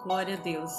Glória a Deus.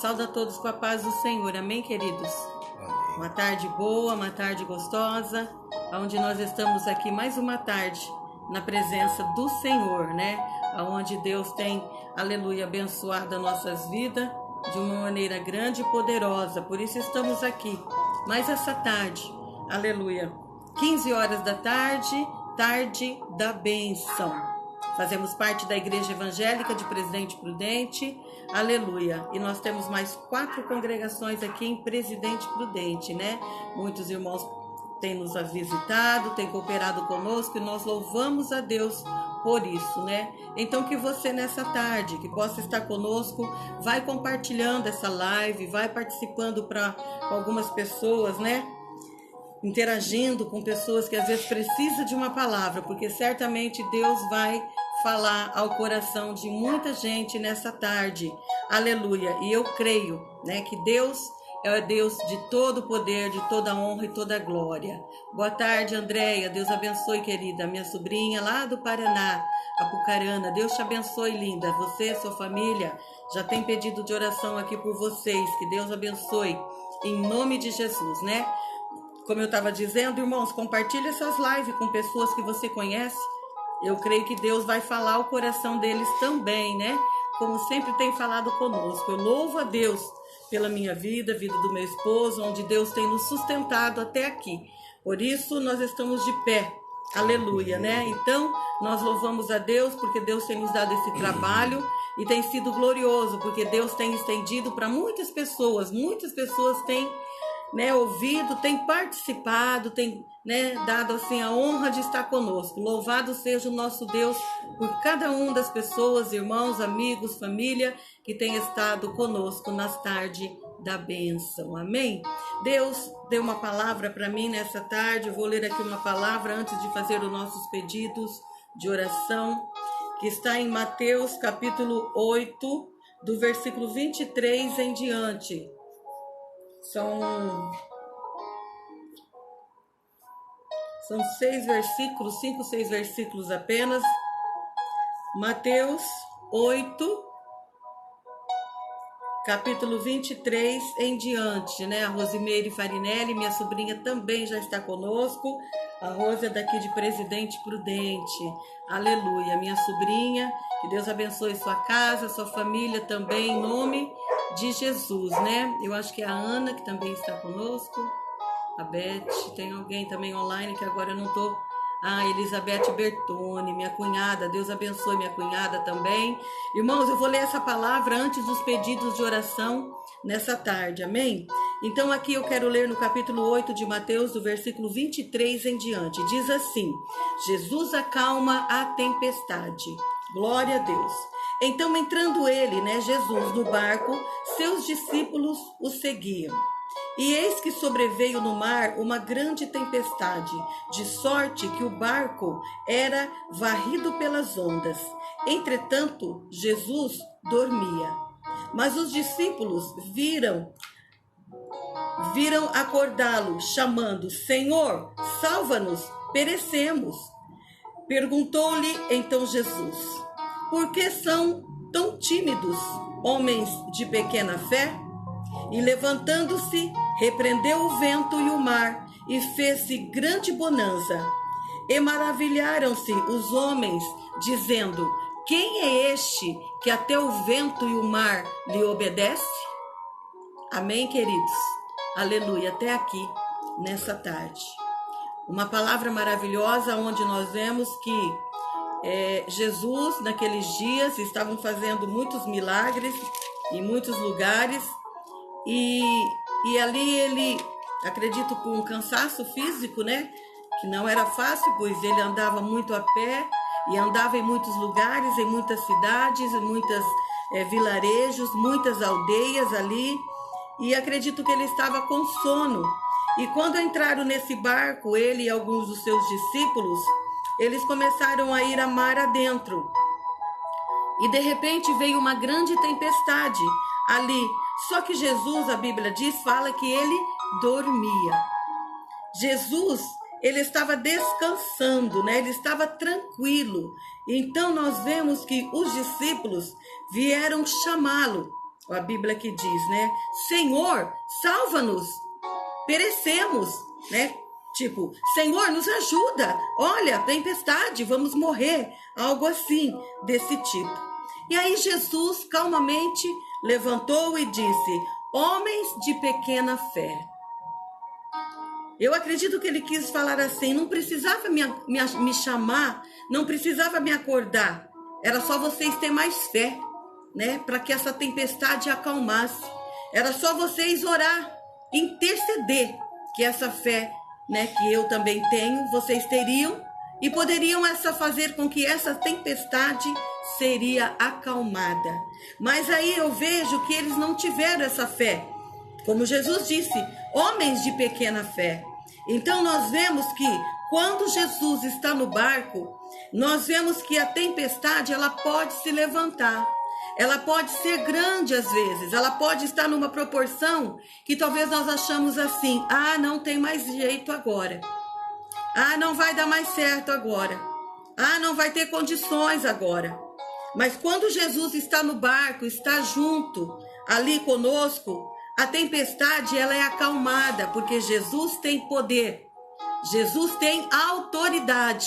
Saúde a todos com a paz do Senhor. Amém, queridos? Amém. Uma tarde boa, uma tarde gostosa, onde nós estamos aqui mais uma tarde na presença do Senhor, né? Onde Deus tem, aleluia, abençoado as nossas vidas de uma maneira grande e poderosa. Por isso estamos aqui mais essa tarde, aleluia, 15 horas da tarde, tarde da bênção. Fazemos parte da Igreja Evangélica de Presidente Prudente, aleluia. E nós temos mais 4 congregações aqui em Presidente Prudente, né? Muitos irmãos têm nos visitado, têm cooperado conosco e nós louvamos a Deus por isso, né? Então que você nessa tarde, que possa estar conosco, vai compartilhando essa live, vai participando para algumas pessoas, né? Interagindo com pessoas que às vezes precisam de uma palavra, porque certamente Deus vai falar ao coração de muita gente nessa tarde, aleluia. E eu creio, né, que Deus é Deus de todo poder, de toda honra e toda glória. Boa tarde, Andréia, Deus abençoe, querida, minha sobrinha lá do Paraná, Apucarana, Deus te abençoe, linda, você, sua família, já tem pedido de oração aqui por vocês, que Deus abençoe, em nome de Jesus, né? Como eu estava dizendo, irmãos, compartilhe essas lives com pessoas que você conhece. Eu creio que Deus vai falar o coração deles também, né? Como sempre tem falado conosco. Eu louvo a Deus pela minha vida, vida do meu esposo, onde Deus tem nos sustentado até aqui. Por isso, nós estamos de pé. Aleluia, né? Então, nós louvamos a Deus porque Deus tem nos dado esse trabalho e tem sido glorioso, porque Deus tem estendido para muitas pessoas têm, né, ouvido, tem participado, tem, né, dado assim a honra de estar conosco. Louvado seja o nosso Deus por cada uma das pessoas, irmãos, amigos, família que tem estado conosco nas tardes da bênção. Amém? Deus deu uma palavra para mim nessa tarde. Eu vou ler aqui uma palavra antes de fazer os nossos pedidos de oração, que está em Mateus capítulo 8, do versículo 23 em diante. São 6 versículos, 5, 6 versículos apenas. Mateus 8, capítulo 23 em diante, né? A Rosimeire Farinelli, minha sobrinha, também já está conosco. A Rosa é daqui de Presidente Prudente. Aleluia, minha sobrinha. Que Deus abençoe sua casa, sua família também, em nome de Jesus, né? Eu acho que é a Ana que também está conosco. A Beth, tem alguém também online que agora eu não tô. Elizabeth Bertone, minha cunhada, Deus abençoe minha cunhada também. Irmãos, eu vou ler essa palavra antes dos pedidos de oração nessa tarde, amém? Então aqui eu quero ler no capítulo 8 de Mateus, do versículo 23 em diante. Diz assim: Jesus acalma a tempestade. Glória a Deus. Então, entrando ele, né, Jesus, no barco, seus discípulos o seguiam. E eis que sobreveio no mar uma grande tempestade, de sorte que o barco era varrido pelas ondas. Entretanto, Jesus dormia. Mas os discípulos viram acordá-lo, chamando: Senhor, salva-nos, perecemos. Perguntou-lhe então Jesus: por que são tão tímidos, homens de pequena fé? E levantando-se, repreendeu o vento e o mar, e fez-se grande bonança. E maravilharam-se os homens, dizendo: quem é este que até o vento e o mar lhe obedece? Amém, queridos? Aleluia, até aqui, nessa tarde. Uma palavra maravilhosa onde nós vemos que Jesus, naqueles dias, estavam fazendo muitos milagres em muitos lugares. E ali ele, acredito, com um cansaço físico, né? Que não era fácil, pois ele andava muito a pé e andava em muitos lugares, em muitas cidades, em muitos vilarejos, muitas aldeias ali. E acredito que ele estava com sono. E quando entraram nesse barco, ele e alguns dos seus discípulos, eles começaram a ir a mar adentro. E de repente veio uma grande tempestade ali. Só que Jesus, a Bíblia diz, fala que ele dormia. Jesus, ele estava descansando, né? Ele estava tranquilo. Então nós vemos que os discípulos vieram chamá-lo. A Bíblia que diz, né? Senhor, salva-nos, perecemos, né? Tipo, Senhor, nos ajuda. Olha, tempestade, vamos morrer. Algo assim, desse tipo. E aí Jesus calmamente levantou e disse: homens de pequena fé. Eu acredito que ele quis falar assim, não precisava me chamar, não precisava me acordar. Era só vocês terem mais fé, né? Para que essa tempestade acalmasse. Era só vocês orar, interceder, que essa fé, né, que eu também tenho, vocês teriam e poderiam fazer com que essa tempestade seria acalmada. Mas aí eu vejo que eles não tiveram essa fé. Como Jesus disse, homens de pequena fé. Então nós vemos que quando Jesus está no barco, nós vemos que a tempestade ela pode se levantar. Ela pode ser grande às vezes, ela pode estar numa proporção que talvez nós achamos assim: ah, não tem mais jeito agora. Ah, não vai dar mais certo agora. Ah, não vai ter condições agora. Mas quando Jesus está no barco, está junto ali conosco, a tempestade ela é acalmada, porque Jesus tem poder. Jesus tem autoridade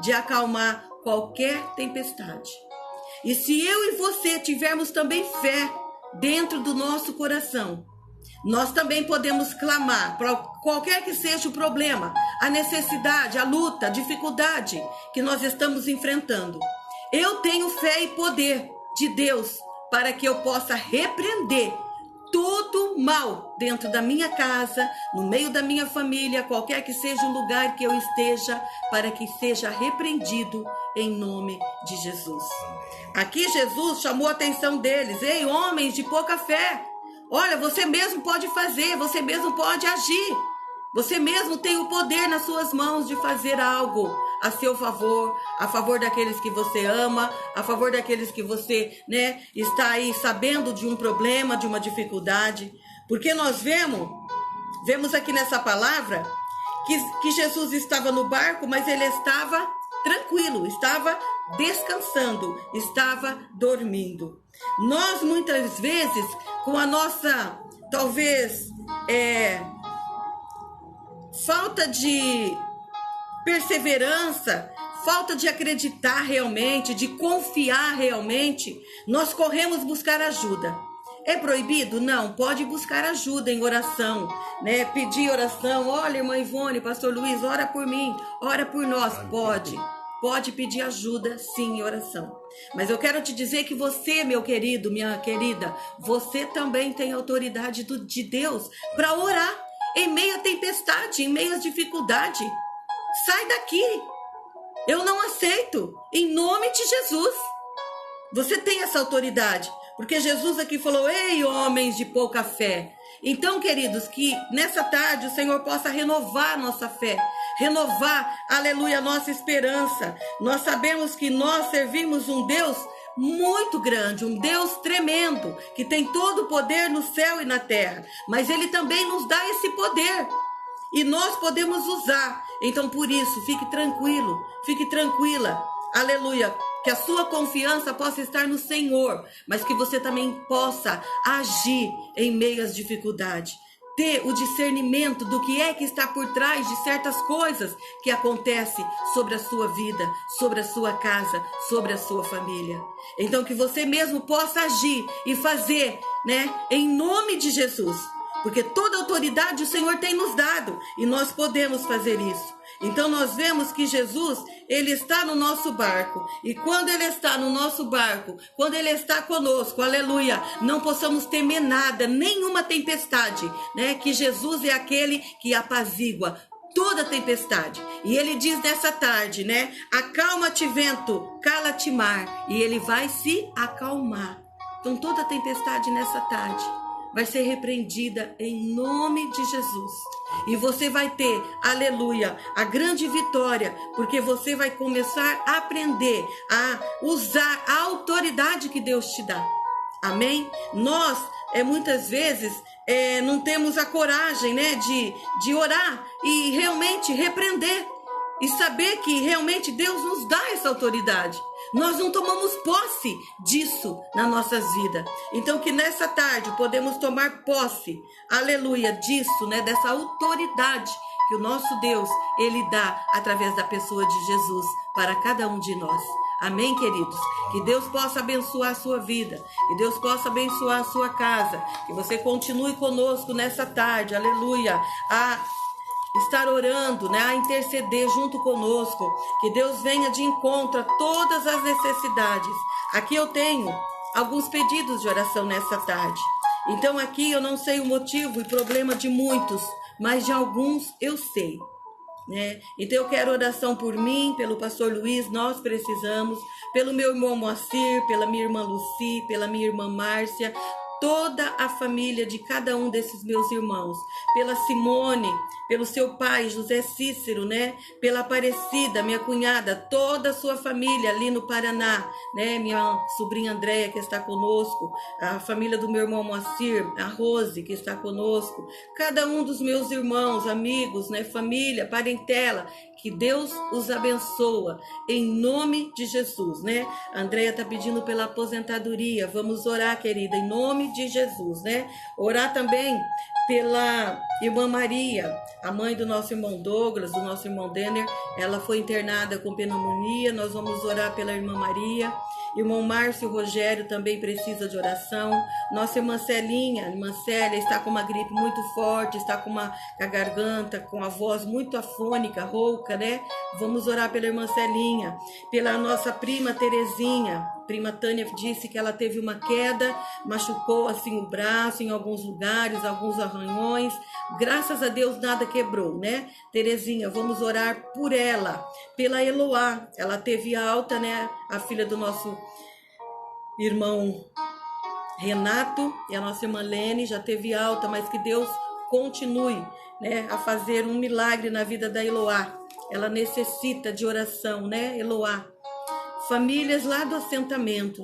de acalmar qualquer tempestade. E se eu e você tivermos também fé dentro do nosso coração, nós também podemos clamar para qualquer que seja o problema, a necessidade, a luta, a dificuldade que nós estamos enfrentando. Eu tenho fé e poder de Deus para que eu possa repreender todo mal dentro da minha casa, no meio da minha família, qualquer que seja o lugar que eu esteja, para que seja repreendido em nome de Jesus. Aqui Jesus chamou a atenção deles: ei, homens de pouca fé, olha, você mesmo pode fazer, você mesmo pode agir, você mesmo tem o poder nas suas mãos de fazer algo a seu favor, a favor daqueles que você ama, a favor daqueles que você, né, está aí sabendo de um problema, de uma dificuldade. Porque nós vemos aqui nessa palavra que Jesus estava no barco, mas ele estava tranquilo, estava descansando, estava dormindo. Nós muitas vezes, com a nossa, talvez, falta de perseverança, falta de acreditar realmente, de confiar realmente, nós corremos buscar ajuda. É proibido? Não, pode buscar ajuda em oração, né? Pedir oração. Olha, irmã Ivone, pastor Luiz, ora por mim, ora por nós. Pode pedir ajuda, sim, em oração. Mas eu quero te dizer que você, meu querido, minha querida, você também tem autoridade de Deus para orar em meio à tempestade, em meio à dificuldade. Sai daqui. Eu não aceito. Em nome de Jesus. Você tem essa autoridade. Porque Jesus aqui falou: ei, homens de pouca fé. Então, queridos, que nessa tarde o Senhor possa renovar nossa fé. Renovar, aleluia, nossa esperança. Nós sabemos que nós servimos um Deus muito grande, um Deus tremendo, que tem todo o poder no céu e na terra. Mas Ele também nos dá esse poder. E nós podemos usar. Então, por isso, fique tranquilo, fique tranquila. Aleluia. Que a sua confiança possa estar no Senhor, mas que você também possa agir em meio às dificuldades. Ter o discernimento do que é que está por trás de certas coisas que acontecem sobre a sua vida, sobre a sua casa, sobre a sua família. Então, que você mesmo possa agir e fazer, né, em nome de Jesus. Porque toda autoridade o Senhor tem nos dado e nós podemos fazer isso. Então nós vemos que Jesus, Ele está no nosso barco. E quando Ele está no nosso barco, quando Ele está conosco, aleluia, não possamos temer nada, nenhuma tempestade, né? Que Jesus é aquele que apazigua toda tempestade. E Ele diz nessa tarde, né? Acalma-te vento, cala-te mar. E Ele vai se acalmar. Então toda tempestade nessa tarde vai ser repreendida em nome de Jesus. E você vai ter, aleluia, a grande vitória, porque você vai começar a aprender a usar a autoridade que Deus te dá. Amém? Nós, muitas vezes, não temos a coragem, né, de orar e realmente repreender e saber que realmente Deus nos dá essa autoridade. Nós não tomamos posse disso nas nossas vidas. Então que nessa tarde podemos tomar posse, aleluia, disso, né, dessa autoridade que o nosso Deus, Ele dá através da pessoa de Jesus para cada um de nós. Amém, queridos? Que Deus possa abençoar a sua vida, que Deus possa abençoar a sua casa, que você continue conosco nessa tarde, aleluia, a estar orando, né, a interceder junto conosco, que Deus venha de encontro a todas as necessidades. Aqui eu tenho alguns pedidos de oração nessa tarde. Então aqui eu não sei o motivo e problema de muitos, mas de alguns eu sei, né? Então eu quero oração por mim, pelo pastor Luiz, nós precisamos, pelo meu irmão Moacir, pela minha irmã Luci, pela minha irmã Márcia, toda a família de cada um desses meus irmãos, pela Simone, pelo seu pai José Cícero, né? Pela Aparecida, minha cunhada, toda a sua família ali no Paraná, né? Minha sobrinha Andréia que está conosco, a família do meu irmão Moacir, a Rose que está conosco, cada um dos meus irmãos, amigos, né? Família, parentela, que Deus os abençoa em nome de Jesus, né? A Andréia está pedindo pela aposentadoria, vamos orar, querida, em nome de Jesus, né? Orar também pela irmã Maria, a mãe do nosso irmão Douglas, do nosso irmão Denner, ela foi internada com pneumonia, nós vamos orar pela irmã Maria. Irmão Márcio Rogério também precisa de oração. Nossa irmã Celinha, a irmã Célia, está com uma gripe muito forte, está com a garganta, com a voz muito afônica, rouca, né? Vamos orar pela irmã Celinha, pela nossa prima Terezinha. Prima Tânia disse que ela teve uma queda, machucou assim o braço em alguns lugares, alguns arranhões. Graças a Deus nada quebrou, né? Terezinha, vamos orar por ela, pela Eloá. Ela teve alta, né? A filha do nosso irmão Renato e a nossa irmã Lene já teve alta, mas que Deus continue, né, a fazer um milagre na vida da Eloá. Ela necessita de oração, né, Eloá? Famílias lá do assentamento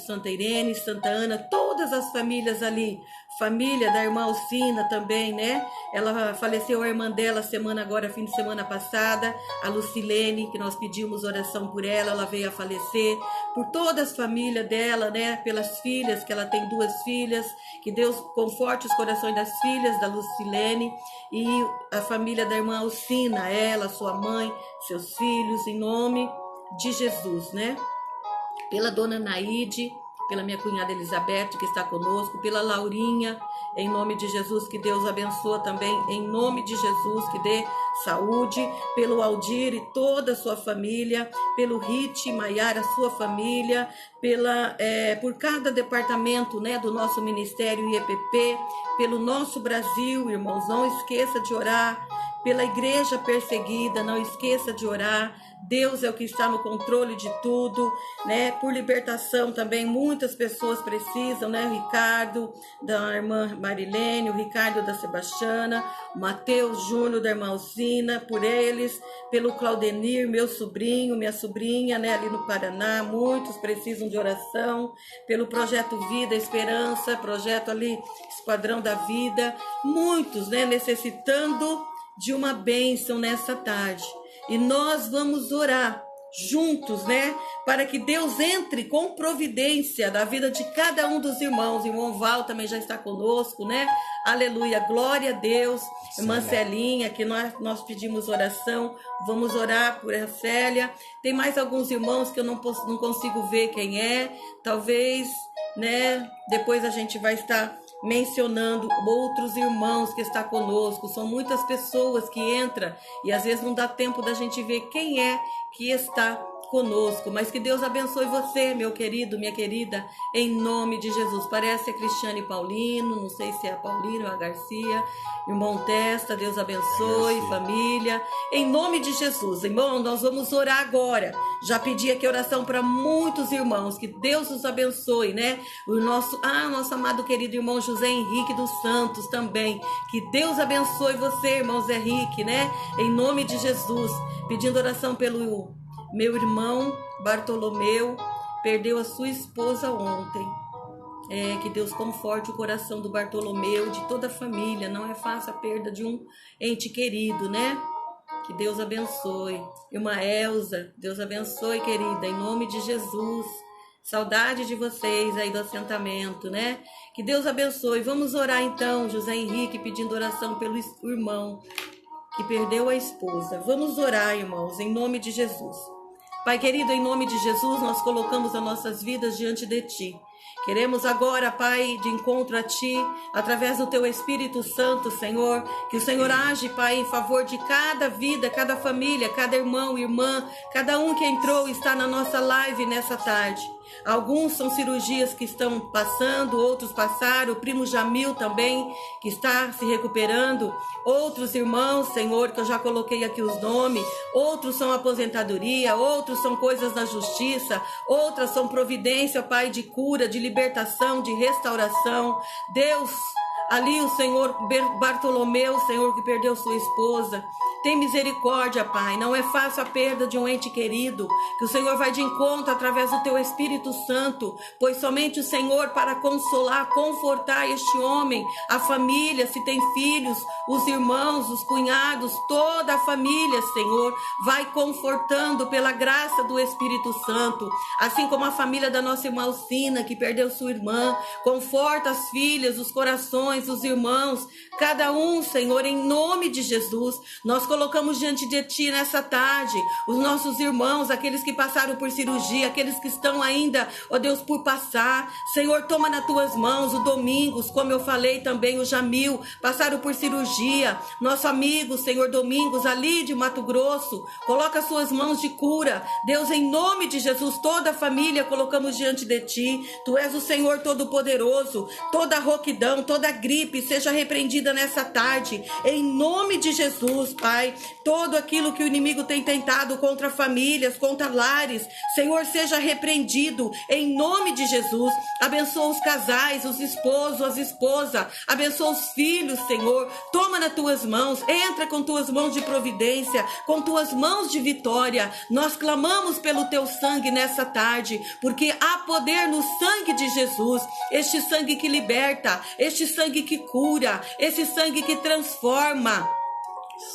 Santa Irene, Santa Ana, todas as famílias ali, família da irmã Alcina também, né? Ela faleceu, a irmã dela, fim de semana passada, a Lucilene, que nós pedimos oração por ela veio a falecer, por todas as famílias dela, né? Pelas filhas, que ela tem 2 filhas, que Deus conforte os corações das filhas da Lucilene e a família da irmã Alcina, ela, sua mãe, seus filhos, em nome de Jesus, né? Pela dona Naide, pela minha cunhada Elizabeth, que está conosco, pela Laurinha, em nome de Jesus, que Deus abençoe também, em nome de Jesus, que dê saúde, pelo Aldir e toda a sua família, pelo Rit, Maiara, sua família, por cada departamento, né, do nosso Ministério IEPP, pelo nosso Brasil, irmãos, não esqueça de orar, pela igreja perseguida, não esqueça de orar. Deus é o que está no controle de tudo, né? Por libertação também, muitas pessoas precisam, né? O Ricardo, da irmã Marilene, o Ricardo da Sebastiana, o Mateus Júnior da irmã Alcina, por eles, pelo Claudenir, meu sobrinho, minha sobrinha, né? Ali no Paraná, muitos precisam de oração, pelo Projeto Vida Esperança, projeto ali, Esquadrão da Vida, muitos, né? Necessitando de uma bênção nessa tarde. E nós vamos orar juntos, né? Para que Deus entre com providência na vida de cada um dos irmãos. O irmão Val também já está conosco, né? Aleluia, glória a Deus. Irmã Celinha, que nós pedimos oração. Vamos orar por a Célia. Tem mais alguns irmãos que eu não consigo ver quem é. Talvez, né? Depois a gente vai estar mencionando outros irmãos que está conosco. São muitas pessoas que entram e às vezes não dá tempo da gente ver quem é que está conosco, mas que Deus abençoe você, meu querido, minha querida, em nome de Jesus. Parece a Cristiane Paulino, não sei se é a Paulino ou a Garcia, irmão Testa, Deus abençoe, família, em nome de Jesus. Irmão, nós vamos orar agora. Já pedi aqui oração para muitos irmãos, que Deus os abençoe, né? O nosso amado querido irmão José Henrique dos Santos também, que Deus abençoe você, irmão Zé Henrique, né? Em nome de Jesus, pedindo oração pelo meu irmão Bartolomeu, perdeu a sua esposa ontem. Que Deus conforte o coração do Bartolomeu, de toda a família. Não é fácil a perda de um ente querido, né? Que Deus abençoe. Irmã Elza, Deus abençoe, querida, em nome de Jesus. Saudade de vocês aí do assentamento, né? Que Deus abençoe. Vamos orar então, José Henrique, pedindo oração pelo irmão que perdeu a esposa. Vamos orar, irmãos, em nome de Jesus. Pai querido, em nome de Jesus, nós colocamos as nossas vidas diante de Ti. Queremos agora, Pai, de encontro a Ti, através do Teu Espírito Santo, Senhor, que o Senhor age, Pai, em favor de cada vida, cada família, cada irmão, irmã, cada um que entrou e está na nossa live nessa tarde. Alguns são cirurgias que estão passando, outros passaram, o primo Jamil também, que está se recuperando, outros irmãos, Senhor, que eu já coloquei aqui os nomes, outros são aposentadoria, outros são coisas na justiça, outras são providência, Pai, de cura, de libertação, de restauração. Deus, ali o Senhor Bartolomeu, Senhor, que perdeu sua esposa. Tem misericórdia, Pai. Não é fácil a perda de um ente querido, que o Senhor vai de encontro através do Teu Espírito Santo, pois somente o Senhor para consolar, confortar este homem, a família, se tem filhos, os irmãos, os cunhados, toda a família, Senhor, vai confortando pela graça do Espírito Santo, assim como a família da nossa irmã Alcina, que perdeu sua irmã, conforta as filhas, os corações, os irmãos, cada um, Senhor, em nome de Jesus. Nós colocamos diante de Ti nessa tarde os nossos irmãos, aqueles que passaram por cirurgia, aqueles que estão ainda, ó Deus, por passar. Senhor, toma nas Tuas mãos o Domingos, como eu falei também, o Jamil, passaram por cirurgia. Nosso amigo, Senhor Domingos, ali de Mato Grosso, coloca as Suas mãos de cura. Deus, em nome de Jesus, toda a família colocamos diante de Ti. Tu és o Senhor Todo-Poderoso. Toda rouquidão, toda gripe seja repreendida nessa tarde, em nome de Jesus, Pai. Todo aquilo que o inimigo tem tentado contra famílias, contra lares, Senhor, seja repreendido em nome de Jesus. Abençoa os casais, os esposos, as esposas, abençoa os filhos, Senhor. Toma nas Tuas mãos, entra com Tuas mãos de providência, com Tuas mãos de vitória. Nós clamamos pelo Teu sangue nessa tarde, porque há poder no sangue de Jesus, este sangue que liberta, este sangue que cura, esse sangue que transforma.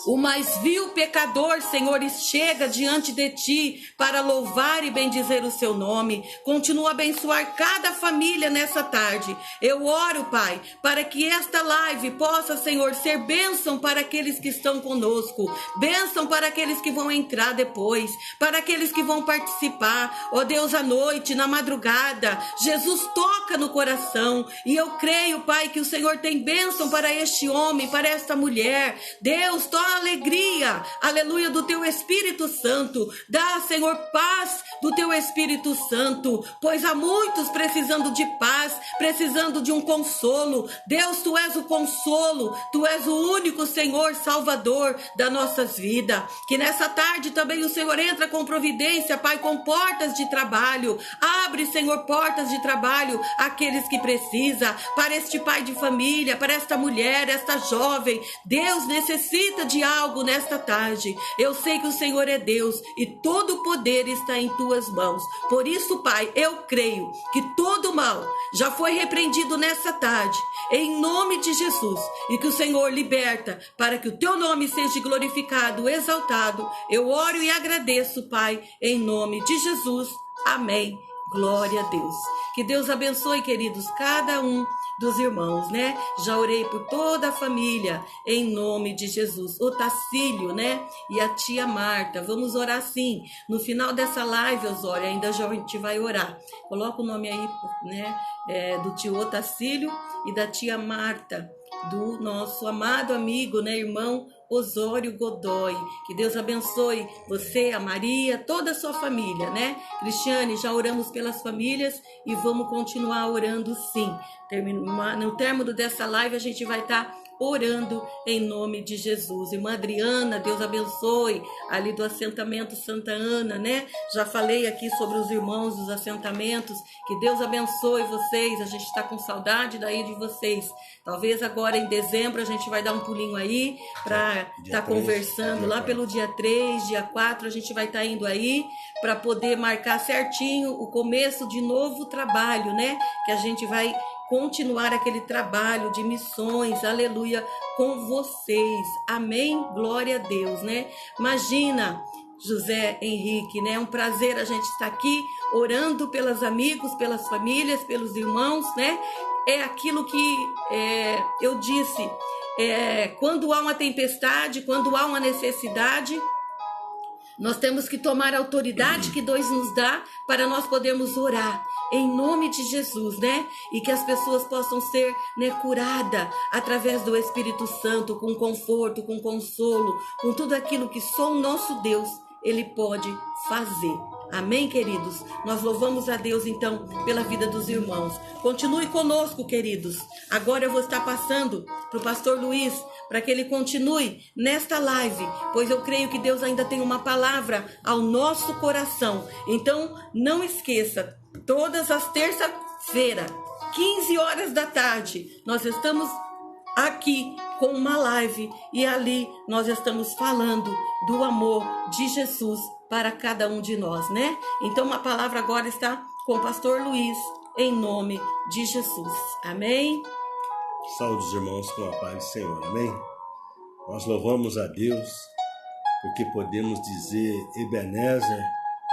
O mais vil pecador, Senhor, chega diante de Ti para louvar e bendizer o Seu nome. Continua a abençoar cada família nessa tarde. Eu oro, Pai, para que esta live possa, Senhor, ser bênção para aqueles que estão conosco, bênção para aqueles que vão entrar depois, para aqueles que vão participar. Ó Deus, à noite, na madrugada, Jesus toca no coração. E eu creio, Pai, que o Senhor tem bênção para este homem, para esta mulher. Deus, toda alegria, aleluia, do Teu Espírito Santo. Dá, Senhor, paz do Teu Espírito Santo, pois há muitos precisando de paz, precisando de um consolo. Deus, Tu és o consolo, Tu és o único, Senhor, Salvador das nossas vidas. Que nessa tarde também o Senhor entra com providência, Pai, com portas de trabalho. Abre, Senhor, portas de trabalho àqueles que precisam, para este pai de família, para esta mulher, esta jovem. Deus necessita de algo nesta tarde. Eu sei que o Senhor é Deus e todo o poder está em Tuas mãos. Por isso, Pai, eu creio que todo mal já foi repreendido nessa tarde, em nome de Jesus, e que o Senhor liberta para que o Teu nome seja glorificado, exaltado. Eu oro e agradeço, Pai, em nome de Jesus. Amém. Glória a Deus. Que Deus abençoe, queridos, cada um dos irmãos, né? Já orei por toda a família, em nome de Jesus. O Tacílio, né? E a tia Marta. Vamos orar sim. No final dessa live, Osório, ainda a gente vai orar. Coloca o nome aí, né? Do tio Otacílio e da tia Marta, do nosso amado amigo, né? Irmão Osório Godoy. Que Deus abençoe você, a Maria, toda a sua família, né? Cristiane, já oramos pelas famílias e vamos continuar orando sim. No término dessa live a gente vai estar orando em nome de Jesus. Irmã Adriana, Deus abençoe, ali do assentamento Santa Ana, né? Já falei aqui sobre os irmãos dos assentamentos, que Deus abençoe vocês, a gente está com saudade daí de vocês. Talvez agora em dezembro a gente vai dar um pulinho aí para estar conversando lá pelo dia 3, dia 4, a gente vai estar indo aí para poder marcar certinho o começo de novo trabalho, né? Que a gente vai continuar aquele trabalho de missões, aleluia, com vocês. Amém? Glória a Deus, né? Imagina, José Henrique, né? É um prazer a gente estar aqui orando pelos amigos, pelas famílias, pelos irmãos, né? É aquilo que eu disse, quando há uma tempestade, quando há uma necessidade, nós temos que tomar a autoridade que Deus nos dá para nós podermos orar em nome de Jesus, né? E que as pessoas possam ser, né, curadas através do Espírito Santo, com conforto, com consolo, com tudo aquilo que só o nosso Deus, Ele pode fazer. Amém, queridos? Nós louvamos a Deus, então, pela vida dos irmãos. Continue conosco, queridos. Agora eu vou estar passando para o pastor Luiz, para que ele continue nesta live, pois eu creio que Deus ainda tem uma palavra ao nosso coração. Então, não esqueça, todas as terças-feiras, 15 horas da tarde, nós estamos aqui com uma live e ali nós estamos falando do amor de Jesus para cada um de nós, né? Então a palavra agora está com o pastor Luiz, em nome de Jesus. Amém? Saúde os irmãos com a paz do Senhor, amém? Nós louvamos a Deus porque podemos dizer, Ebenezer,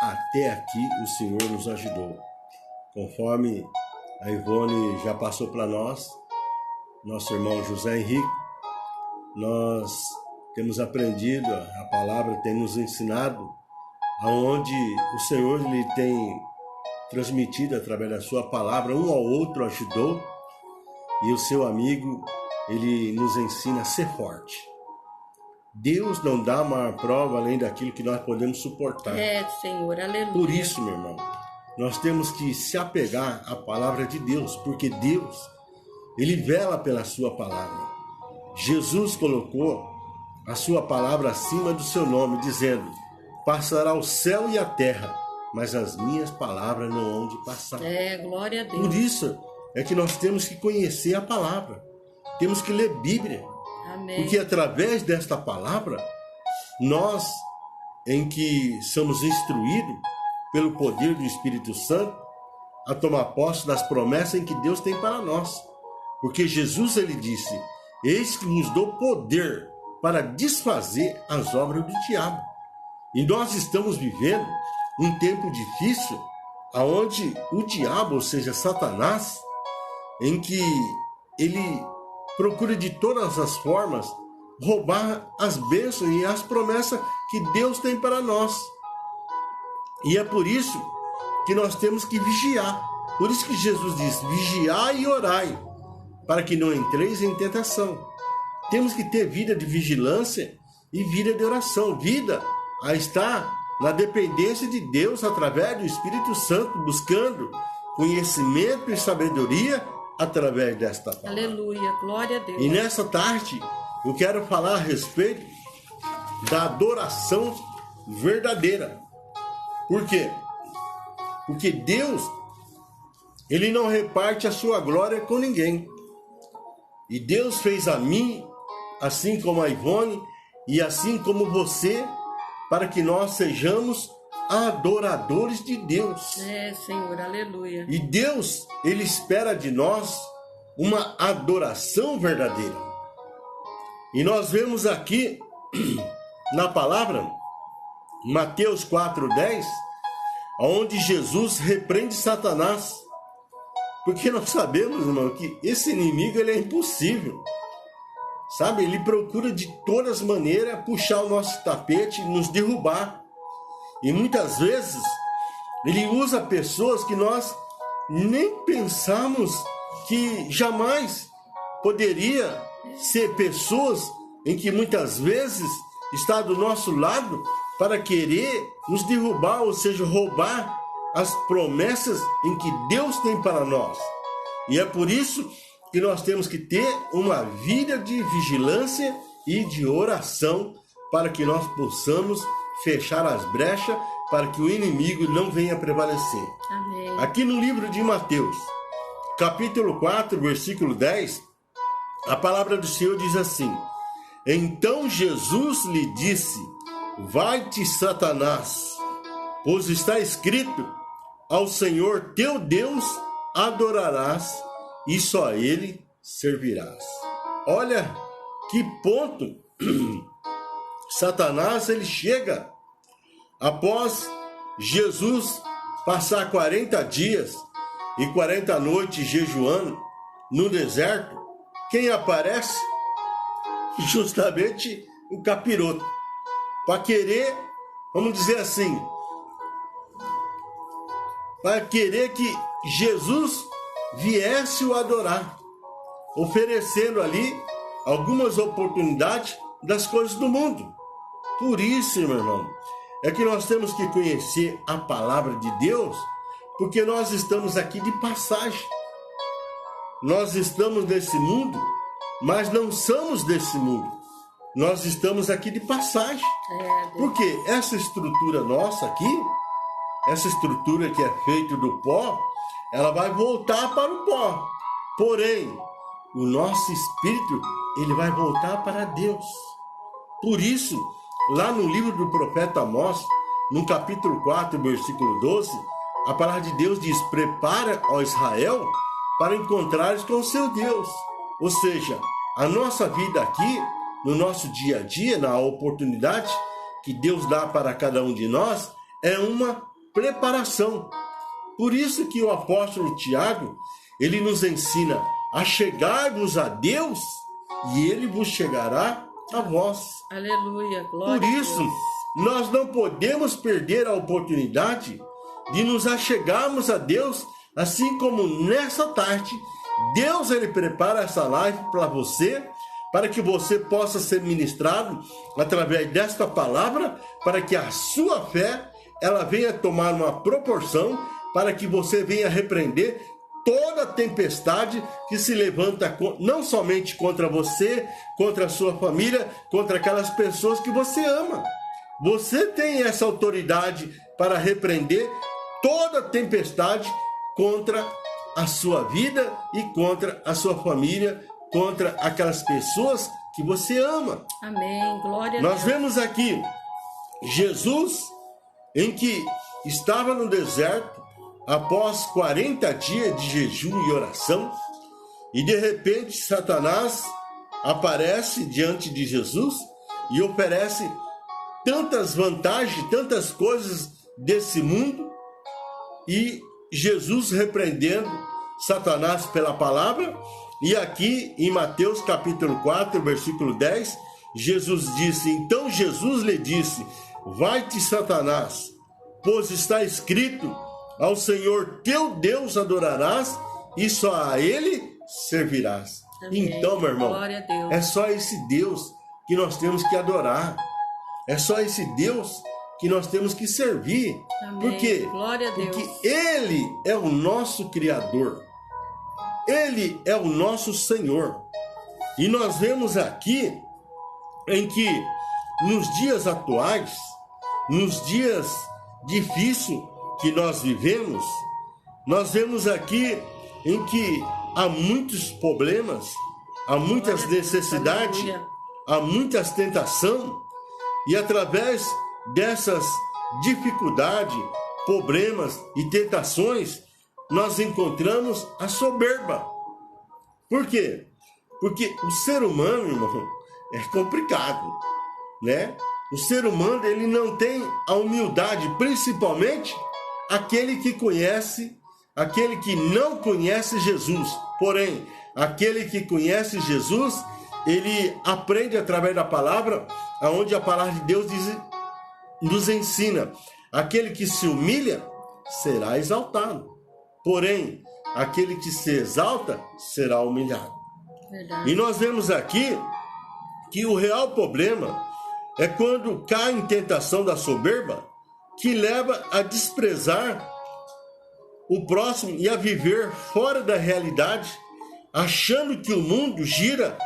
até aqui o Senhor nos ajudou. Conforme a Ivone já passou para nós, nosso irmão José Henrique, nós temos aprendido, a palavra tem nos ensinado, aonde o Senhor lhe tem transmitido através da sua palavra, um ao outro ajudou, e o seu amigo, ele nos ensina a ser forte. Deus não dá uma prova além daquilo que nós podemos suportar. Senhor, aleluia. Por isso, meu irmão, nós temos que se apegar à palavra de Deus, porque Deus, Ele vela pela sua palavra. Jesus colocou a sua palavra acima do seu nome, dizendo: passará o céu e a terra, mas as minhas palavras não hão de passar. Glória a Deus. Por isso é que nós temos que conhecer a palavra. Temos que ler Bíblia. Amém. Porque através desta palavra, nós, em que somos instruídos pelo poder do Espírito Santo, a tomar posse das promessas em que Deus tem para nós. Porque Jesus, ele disse: eis que nos dou poder para desfazer as obras do diabo. E nós estamos vivendo um tempo difícil, onde o diabo, ou seja, Satanás, em que ele procura de todas as formas roubar as bênçãos e as promessas que Deus tem para nós. E é por isso que nós temos que vigiar. Por isso que Jesus diz: vigiai e orai, para que não entreis em tentação. Temos que ter vida de vigilância e vida de oração. Vida a estar na dependência de Deus através do Espírito Santo, buscando conhecimento e sabedoria através desta palavra. Aleluia, glória a Deus. E nessa tarde eu quero falar a respeito da adoração verdadeira. Por quê? Porque Deus, Ele não reparte a sua glória com ninguém. E Deus fez a mim, assim como a Ivone, e assim como você, para que nós sejamos adoradores de Deus. Senhor, aleluia. E Deus, Ele espera de nós uma adoração verdadeira. E nós vemos aqui, na palavra, Mateus 4:10, onde Jesus repreende Satanás. Porque nós sabemos, irmão, que esse inimigo, ele é impossível. Sabe, ele procura de todas as maneiras puxar o nosso tapete, nos derrubar. E muitas vezes ele usa pessoas que nós nem pensamos que jamais poderia ser pessoas em que muitas vezes está do nosso lado para querer nos derrubar, ou seja, roubar as promessas em que Deus tem para nós. E é por isso que nós temos que ter uma vida de vigilância e de oração para que nós possamos fechar as brechas para que o inimigo não venha prevalecer. Amém. Aqui no livro de Mateus, capítulo 4, versículo 10, a palavra do Senhor diz assim: Então Jesus lhe disse: Vai-te, Satanás, pois está escrito: Ao Senhor teu Deus adorarás e só a Ele servirás. Olha que ponto Satanás ele chega após Jesus passar 40 dias e 40 noites jejuando no deserto. Quem aparece? Justamente o capiroto, para querer, vamos dizer assim, para querer que Jesus viesse o adorar, oferecendo ali algumas oportunidades das coisas do mundo. Por isso, meu irmão, é que nós temos que conhecer a palavra de Deus, porque nós estamos aqui de passagem. Nós estamos nesse mundo, mas não somos desse mundo. Nós estamos aqui de passagem. Porque essa estrutura nossa aqui, essa estrutura que é feita do pó, ela vai voltar para o pó. Porém, o nosso espírito, ele vai voltar para Deus. Por isso, lá no livro do profeta Amós, no capítulo 4, versículo 12, a palavra de Deus diz: Prepara, ó Israel, para encontrares com o seu Deus. Ou seja, a nossa vida aqui, no nosso dia a dia, na oportunidade que Deus dá para cada um de nós, é uma preparação. Por isso que o apóstolo Tiago, ele nos ensina a chegar-vos a Deus e ele vos chegará a vós. Aleluia, glória. Por isso, nós não podemos perder a oportunidade de nos achegarmos a Deus, assim como nessa tarde, Deus ele prepara essa live para você, para que você possa ser ministrado através desta palavra, para que a sua fé ela venha tomar uma proporção, para que você venha repreender toda tempestade que se levanta não somente contra você, contra a sua família, contra aquelas pessoas que você ama. Você tem essa autoridade para repreender toda tempestade contra a sua vida e contra a sua família, contra aquelas pessoas que você ama. Amém, glória a Deus. Nós vemos aqui Jesus, em que estava no deserto, após 40 dias de jejum e oração, e de repente Satanás aparece diante de Jesus e oferece tantas vantagens, tantas coisas desse mundo, e Jesus repreendendo Satanás pela palavra. E aqui em Mateus capítulo 4, versículo 10, Jesus disse: Então Jesus lhe disse: Vai-te, Satanás, pois está escrito: Ao Senhor teu Deus adorarás e só a Ele servirás. Amém. Então, meu irmão, Glória a Deus. é só esse Deus que nós temos que adorar. É só esse Deus que nós temos que servir. Amém. Por quê? Glória a Deus. Porque Ele é o nosso Criador. Ele é o nosso Senhor. E nós vemos aqui em que nos dias atuais, nos dias difíceis que nós vivemos, nós vemos aqui em que há muitos problemas, há muitas necessidades, há muitas tentações, e através dessas dificuldades, problemas e tentações, nós encontramos a soberba. Por quê? Porque o ser humano, irmão, é complicado, né? O ser humano, ele não tem a humildade, principalmente aquele que conhece, aquele que não conhece Jesus. Porém, aquele que conhece Jesus, ele aprende através da palavra, aonde a palavra de Deus nos ensina: aquele que se humilha será exaltado. Porém, aquele que se exalta será humilhado. Verdade. E nós vemos aqui que o real problema é quando cai em tentação da soberba, que leva a desprezar o próximo e a viver fora da realidade, achando que o mundo gira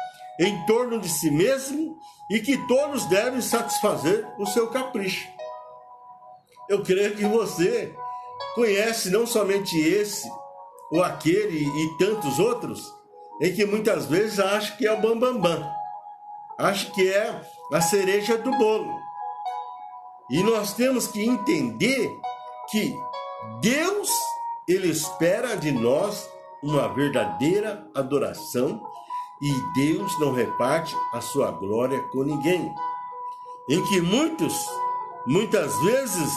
em torno de si mesmo e que todos devem satisfazer o seu capricho. Eu creio que você conhece não somente esse, ou aquele e tantos outros, em que muitas vezes acha que é o bambambam, acha que é a cereja do bolo. E nós temos que entender que Deus, Ele espera de nós uma verdadeira adoração, e Deus não reparte a sua glória com ninguém. Em que muitas vezes,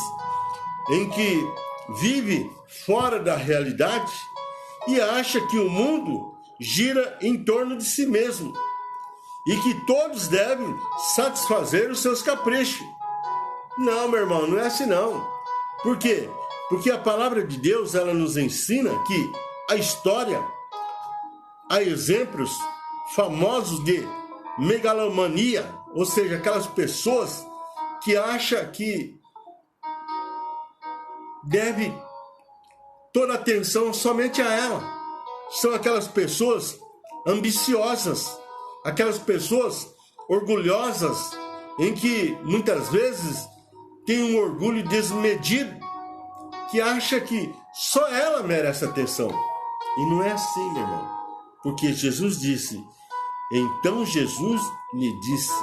em que vive fora da realidade e acha que o mundo gira em torno de si mesmo e que todos devem satisfazer os seus caprichos. Não, meu irmão, não é assim não. Por quê? Porque a palavra de Deus, ela nos ensina que a história, há exemplos famosos de megalomania, ou seja, aquelas pessoas que acham que deve toda a atenção somente a ela. São aquelas pessoas ambiciosas, aquelas pessoas orgulhosas, em que muitas vezes tem um orgulho desmedido, que acha que só ela merece atenção. E não é assim, meu irmão. Porque Jesus disse, então Jesus lhe disse,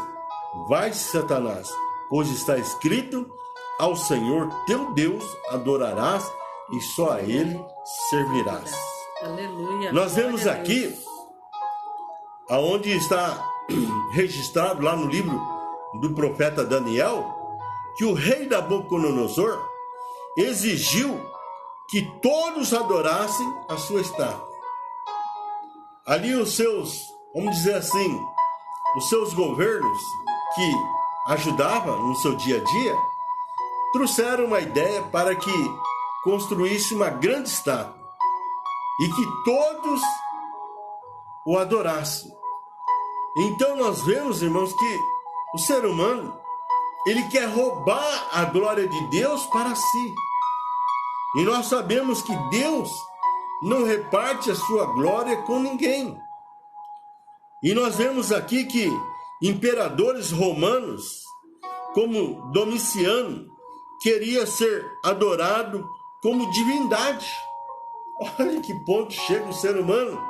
vai, Satanás, pois está escrito, ao Senhor teu Deus adorarás e só a Ele servirás. Aleluia. Nós vemos aqui, aonde está registrado lá no livro do profeta Daniel, que o rei Nabucodonosor exigiu que todos adorassem a sua estátua. Ali os seus, vamos dizer assim, os seus governos que ajudavam no seu dia a dia, trouxeram uma ideia para que construísse uma grande estátua e que todos o adorassem. Então nós vemos, irmãos, que o ser humano, ele quer roubar a glória de Deus para si. E nós sabemos que Deus não reparte a sua glória com ninguém. E nós vemos aqui que imperadores romanos, como Domiciano, queria ser adorado como divindade. Olha que ponto chega o ser humano.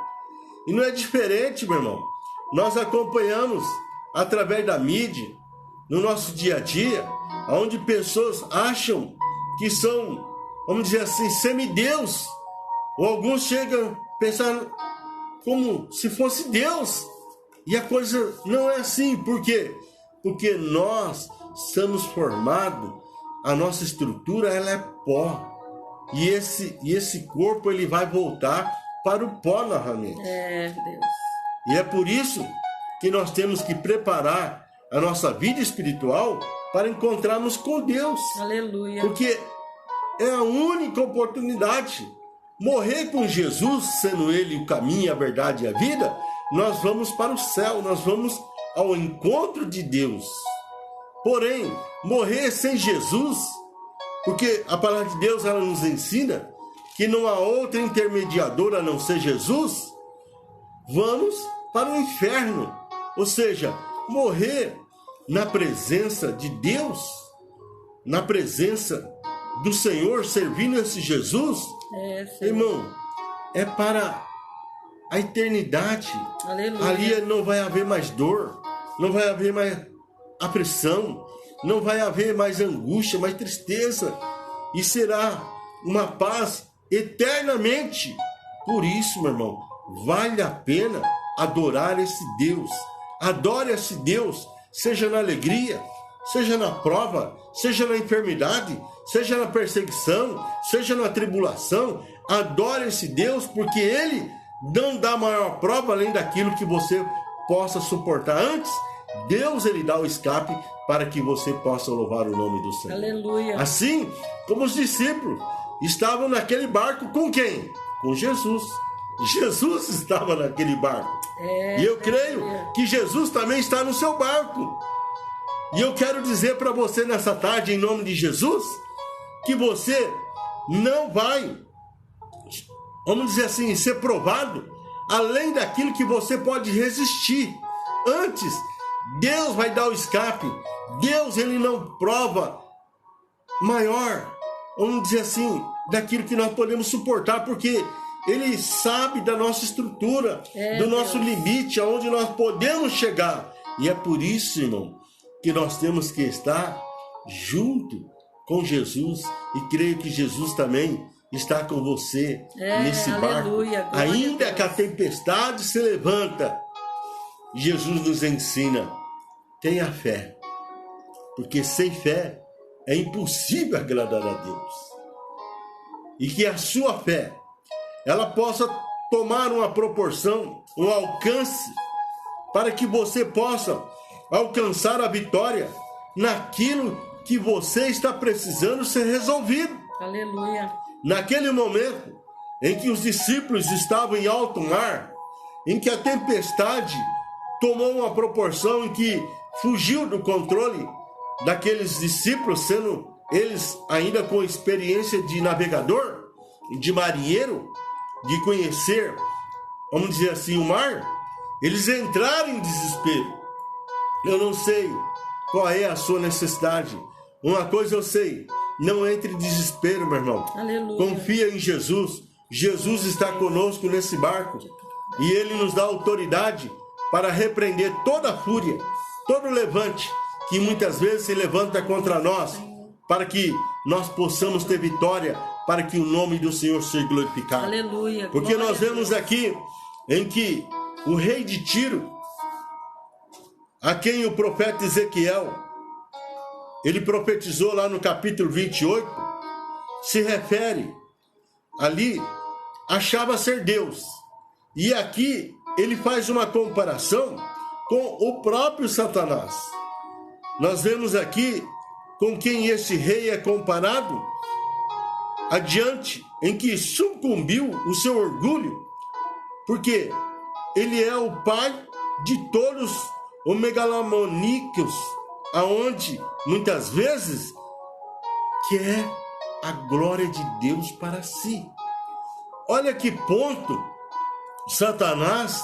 E não é diferente, meu irmão. Nós acompanhamos através da mídia, no nosso dia a dia, onde pessoas acham que são, vamos dizer assim, semideus. Ou alguns chegam a pensar como se fosse Deus. E a coisa não é assim. Por quê? Porque nós somos formados, a nossa estrutura ela é pó. E esse corpo ele vai voltar para o pó novamente. Deus. E é por isso que nós temos que preparar a nossa vida espiritual para encontrarmos com Deus. Aleluia. Porque é a única oportunidade. Morrer com Jesus, sendo Ele o caminho, a verdade e a vida, nós vamos para o céu, nós vamos ao encontro de Deus. Porém, morrer sem Jesus, porque a palavra de Deus ela nos ensina que não há outra intermediadora a não ser Jesus, vamos para o inferno. Ou seja, morrer na presença de Deus, na presença do Senhor, servindo esse Jesus, irmão, é para a eternidade. Aleluia. Ali não vai haver mais dor, não vai haver mais aflição, não vai haver mais angústia, mais tristeza, e será uma paz eternamente. Por isso, meu irmão, vale a pena adorar esse Deus. Adore esse Deus, seja na alegria, seja na prova, seja na enfermidade, seja na perseguição, seja na tribulação. Adore esse Deus, porque Ele não dá maior prova além daquilo que você possa suportar. Antes, Deus Ele dá o escape para que você possa louvar o nome do Senhor. Aleluia. Assim como os discípulos estavam naquele barco com quem? Com Jesus. Jesus estava naquele barco. E eu creio que Jesus também está no seu barco. E eu quero dizer para você nessa tarde, em nome de Jesus, que você não vai, vamos dizer assim, ser provado além daquilo que você pode resistir. Antes, Deus vai dar o escape. Deus, ele não prova maior, vamos dizer assim, daquilo que nós podemos suportar, porque ele sabe da nossa estrutura, do nosso limite, aonde nós podemos chegar. E é por isso, irmão, que nós temos que estar junto com Jesus, e creio que Jesus também está com você nesse barco. Ainda que a tempestade se levanta, Jesus nos ensina: tenha fé, porque sem fé é impossível agradar a Deus. E que a sua fé, ela possa tomar uma proporção, um alcance, para que você possa alcançar a vitória naquilo que você está precisando ser resolvido. Aleluia. Naquele momento em que os discípulos estavam em alto mar, em que a tempestade tomou uma proporção em que fugiu do controle daqueles discípulos, sendo eles ainda com experiência de navegador, de marinheiro, de conhecer, vamos dizer assim, o mar, eles entraram em desespero. Eu não sei qual é a sua necessidade. Uma coisa eu sei: não entre em desespero, meu irmão. Aleluia. Confia em Jesus. Jesus está conosco nesse barco e ele nos dá autoridade para repreender toda a fúria, todo levante que muitas vezes se levanta contra nós, para que nós possamos ter vitória, para que o nome do Senhor seja glorificado. Aleluia. Porque nós vemos aqui em que o rei de Tiro, a quem o profeta Ezequiel, ele profetizou lá no capítulo 28, se refere ali, achava ser Deus. E aqui ele faz uma comparação com o próprio Satanás. Nós vemos aqui com quem esse rei é comparado, adiante, em que sucumbiu o seu orgulho, porque ele é o pai de todos os megalomaníacos, aonde muitas vezes quer a glória de Deus para si. Olha que ponto Satanás,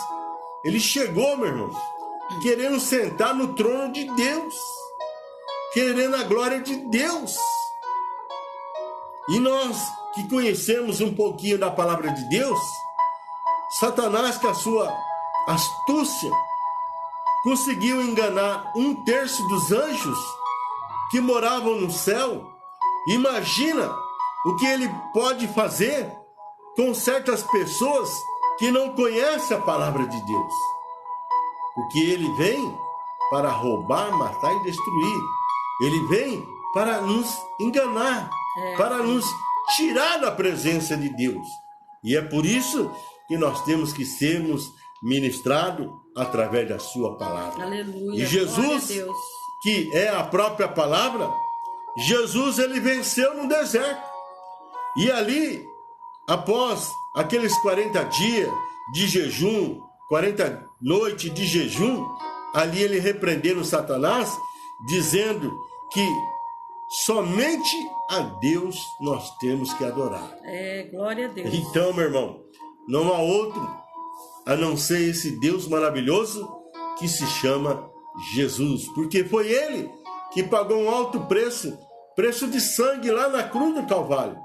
ele chegou, meu irmão, querendo sentar no trono de Deus, querendo a glória de Deus. E nós que conhecemos um pouquinho da palavra de Deus, Satanás, com a sua astúcia, conseguiu enganar 1/3 dos anjos que moravam no céu. Imagina o que ele pode fazer com certas pessoas que não conhecem a palavra de Deus. Porque ele vem para roubar, matar e destruir. Ele vem para nos enganar, para nos tirar da presença de Deus. E é por isso que nós temos que sermos ministrados através da sua palavra. Aleluia. E Jesus, que é a própria palavra, Jesus, ele venceu no deserto. E ali, após aqueles 40 dias de jejum, 40 noites de jejum, ali ele repreendendo Satanás, dizendo que somente a Deus nós temos que adorar. Glória a Deus. Então, meu irmão, não há outro a não ser esse Deus maravilhoso que se chama Jesus, porque foi ele que pagou um alto preço de sangue lá na cruz do Calvário.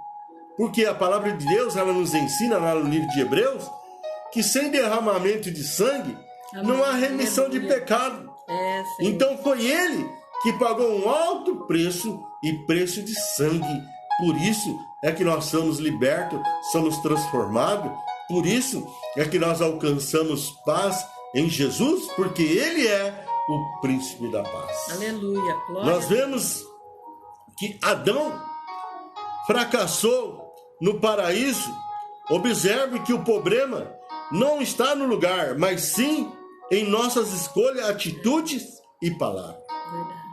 Porque a palavra de Deus, ela nos ensina lá no livro de Hebreus, que sem derramamento de sangue não há remissão de pecado. Então foi ele que pagou um alto preço e preço de sangue. Por isso é que nós somos libertos, somos transformados. Por isso é que nós alcançamos paz em Jesus, porque ele é o príncipe da paz. Aleluia. Glória. Nós vemos que Adão fracassou no paraíso. Observe que o problema não está no lugar, mas sim em nossas escolhas, atitudes e palavras. Verdade.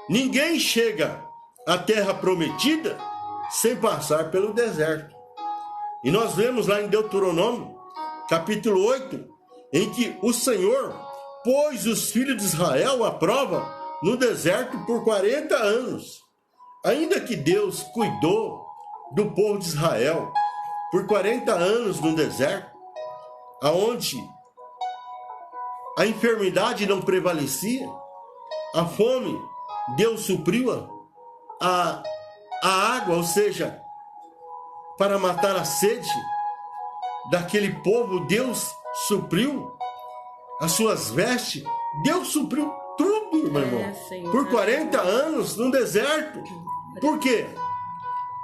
Ninguém chega à terra prometida sem passar pelo deserto. E nós vemos lá em Deuteronômio, capítulo 8, em que o Senhor pôs os filhos de Israel à prova no deserto por 40 anos. Ainda que Deus cuidou do povo de Israel por 40 anos no deserto, aonde a enfermidade não prevalecia, a fome, Deus supriu a água, ou seja, para matar a sede daquele povo, Deus supriu as suas vestes, Deus supriu tudo, meu irmão, por 40 anos no deserto. Por quê?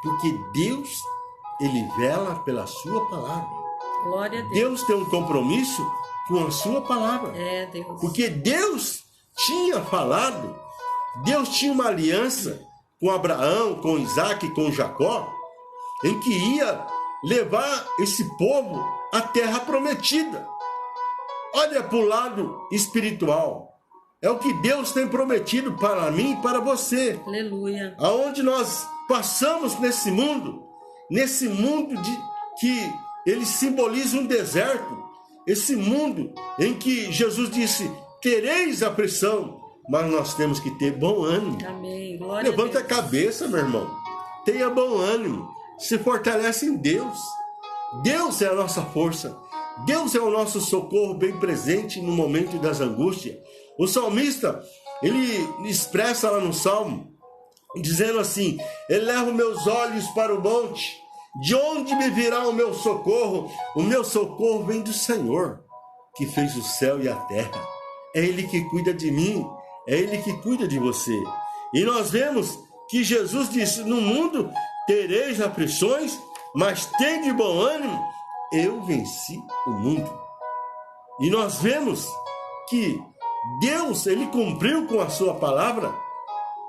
Porque Deus, Ele vela pela sua palavra. Glória a Deus. Deus tem um compromisso com a sua palavra. Deus. Porque Deus tinha falado, Deus tinha uma aliança com Abraão, com Isaac, com Jacó, em que ia levar esse povo à terra prometida. Olha para o lado espiritual. É o que Deus tem prometido para mim e para você. Aleluia. Aonde nós passamos nesse mundo que ele simboliza um deserto, esse mundo em que Jesus disse, tereis aflição, mas nós temos que ter bom ânimo. Amém. Glória Levanta a a Deus. cabeça, meu irmão. Tenha bom ânimo. Se fortalece em Deus. Deus é a nossa força. Deus é o nosso socorro bem presente no momento das angústias. O salmista, ele expressa lá no Salmo, dizendo assim, elevo meus olhos para o monte, de onde me virá o meu socorro? O meu socorro vem do Senhor, que fez o céu e a terra. É Ele que cuida de mim, é Ele que cuida de você. E nós vemos que Jesus disse, no mundo tereis aflições, mas tende bom ânimo, eu venci o mundo. E nós vemos que Deus, Ele cumpriu com a sua palavra,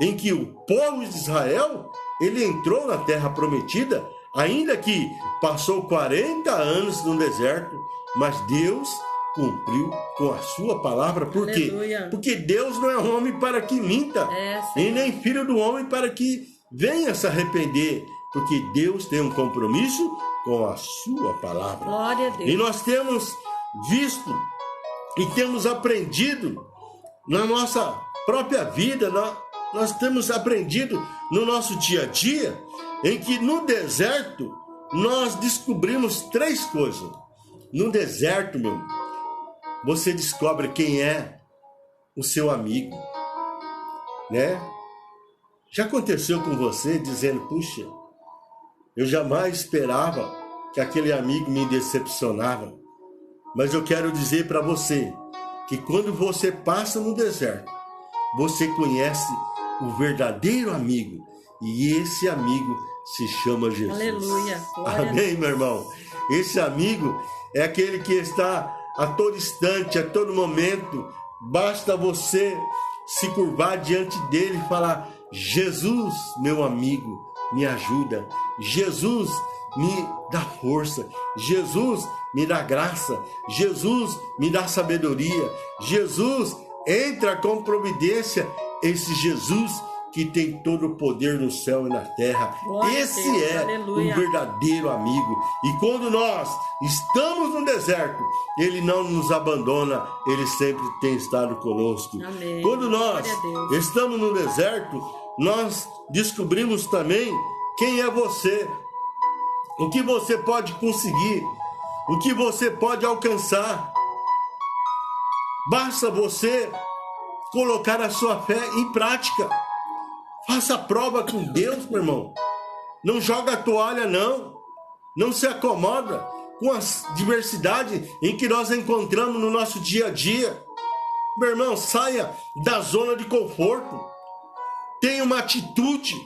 em que o povo de Israel, ele entrou na terra prometida, ainda que passou 40 anos no deserto, mas Deus cumpriu com a sua palavra. Por quê? Aleluia. Porque Deus não é homem para que minta, e nem filho do homem para que venha se arrepender, porque Deus tem um compromisso com a sua palavra. Glória a Deus. E nós temos visto e temos aprendido na nossa própria vida, nós temos aprendido no nosso dia a dia, em que no deserto nós descobrimos 3 coisas. No deserto, meu, você descobre quem é o seu amigo, né? Já aconteceu com você dizendo, puxa, eu jamais esperava que aquele amigo me decepcionava. Mas eu quero dizer para você que quando você passa no deserto, você conhece o verdadeiro amigo. E esse amigo se chama Jesus. Aleluia. Amém, meu irmão? Esse amigo é aquele que está a todo instante, a todo momento. Basta você se curvar diante dele e falar, Jesus, meu amigo, me ajuda. Jesus, me dá força. Jesus, me dá graça. Jesus, me dá sabedoria. Jesus, entra com providência. Esse Jesus que tem todo o poder no céu e na terra. Glória Esse a Deus, é aleluia. um verdadeiro amigo. E quando nós estamos no deserto, Ele não nos abandona, Ele sempre tem estado conosco. Amém. Quando nós Glória a Deus. estamos no deserto, nós descobrimos também quem é você, o que você pode conseguir, o que você pode alcançar. Basta você colocar a sua fé em prática. Faça a prova com Deus, meu irmão. Não joga a toalha, não. Não se acomoda com as diversidades em que nós encontramos no nosso dia a dia. Meu irmão, saia da zona de conforto. Tenha uma atitude.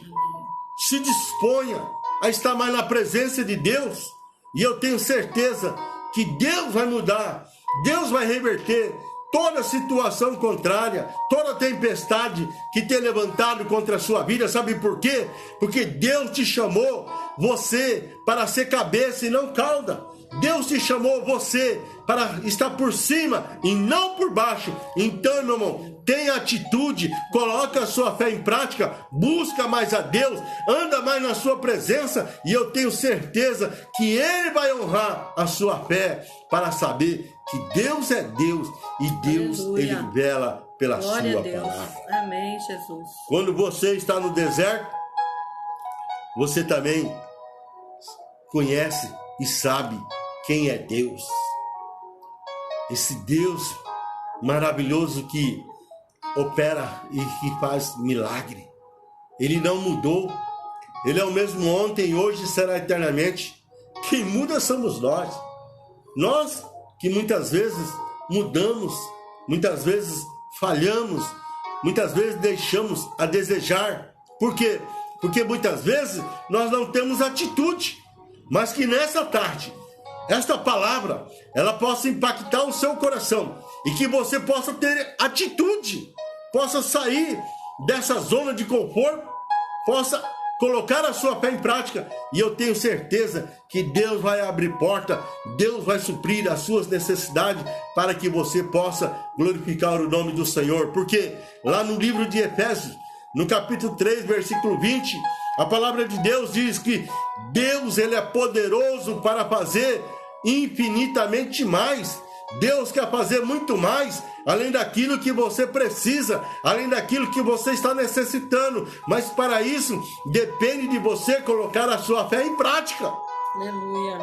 Se disponha a estar mais na presença de Deus. E eu tenho certeza que Deus vai mudar. Deus vai reverter toda situação contrária, toda tempestade que tem levantado contra a sua vida. Sabe por quê? Porque Deus te chamou você para ser cabeça e não cauda. Deus te chamou você para estar por cima e não por baixo. Então, meu irmão, tenha atitude, coloca a sua fé em prática, busca mais a Deus, anda mais na sua presença e eu tenho certeza que Ele vai honrar a sua fé para saber que Deus é Deus e Deus, Aleluia. Ele vela pela Glória sua a Deus. palavra. Amém, Jesus. Quando você está no deserto, você também conhece e sabe quem é Deus. esse Deus maravilhoso que opera e que faz milagre. Ele não mudou. Ele é o mesmo ontem, hoje e será eternamente. Quem muda somos nós. Nós que muitas vezes mudamos, muitas vezes falhamos, muitas vezes deixamos a desejar. Por quê? Porque muitas vezes nós não temos atitude. Mas que nessa tarde, esta palavra, ela possa impactar o seu coração. E que você possa ter atitude. Possa sair dessa zona de conforto. Possa colocar a sua fé em prática, e eu tenho certeza que Deus vai abrir porta, Deus vai suprir as suas necessidades para que você possa glorificar o nome do Senhor, porque lá no livro de Efésios, no capítulo 3, versículo 20, a palavra de Deus diz que Deus, ele é poderoso para fazer infinitamente mais. Deus quer fazer muito mais, além daquilo que você precisa, além daquilo que você está necessitando. Mas para isso, depende de você colocar a sua fé em prática. Aleluia.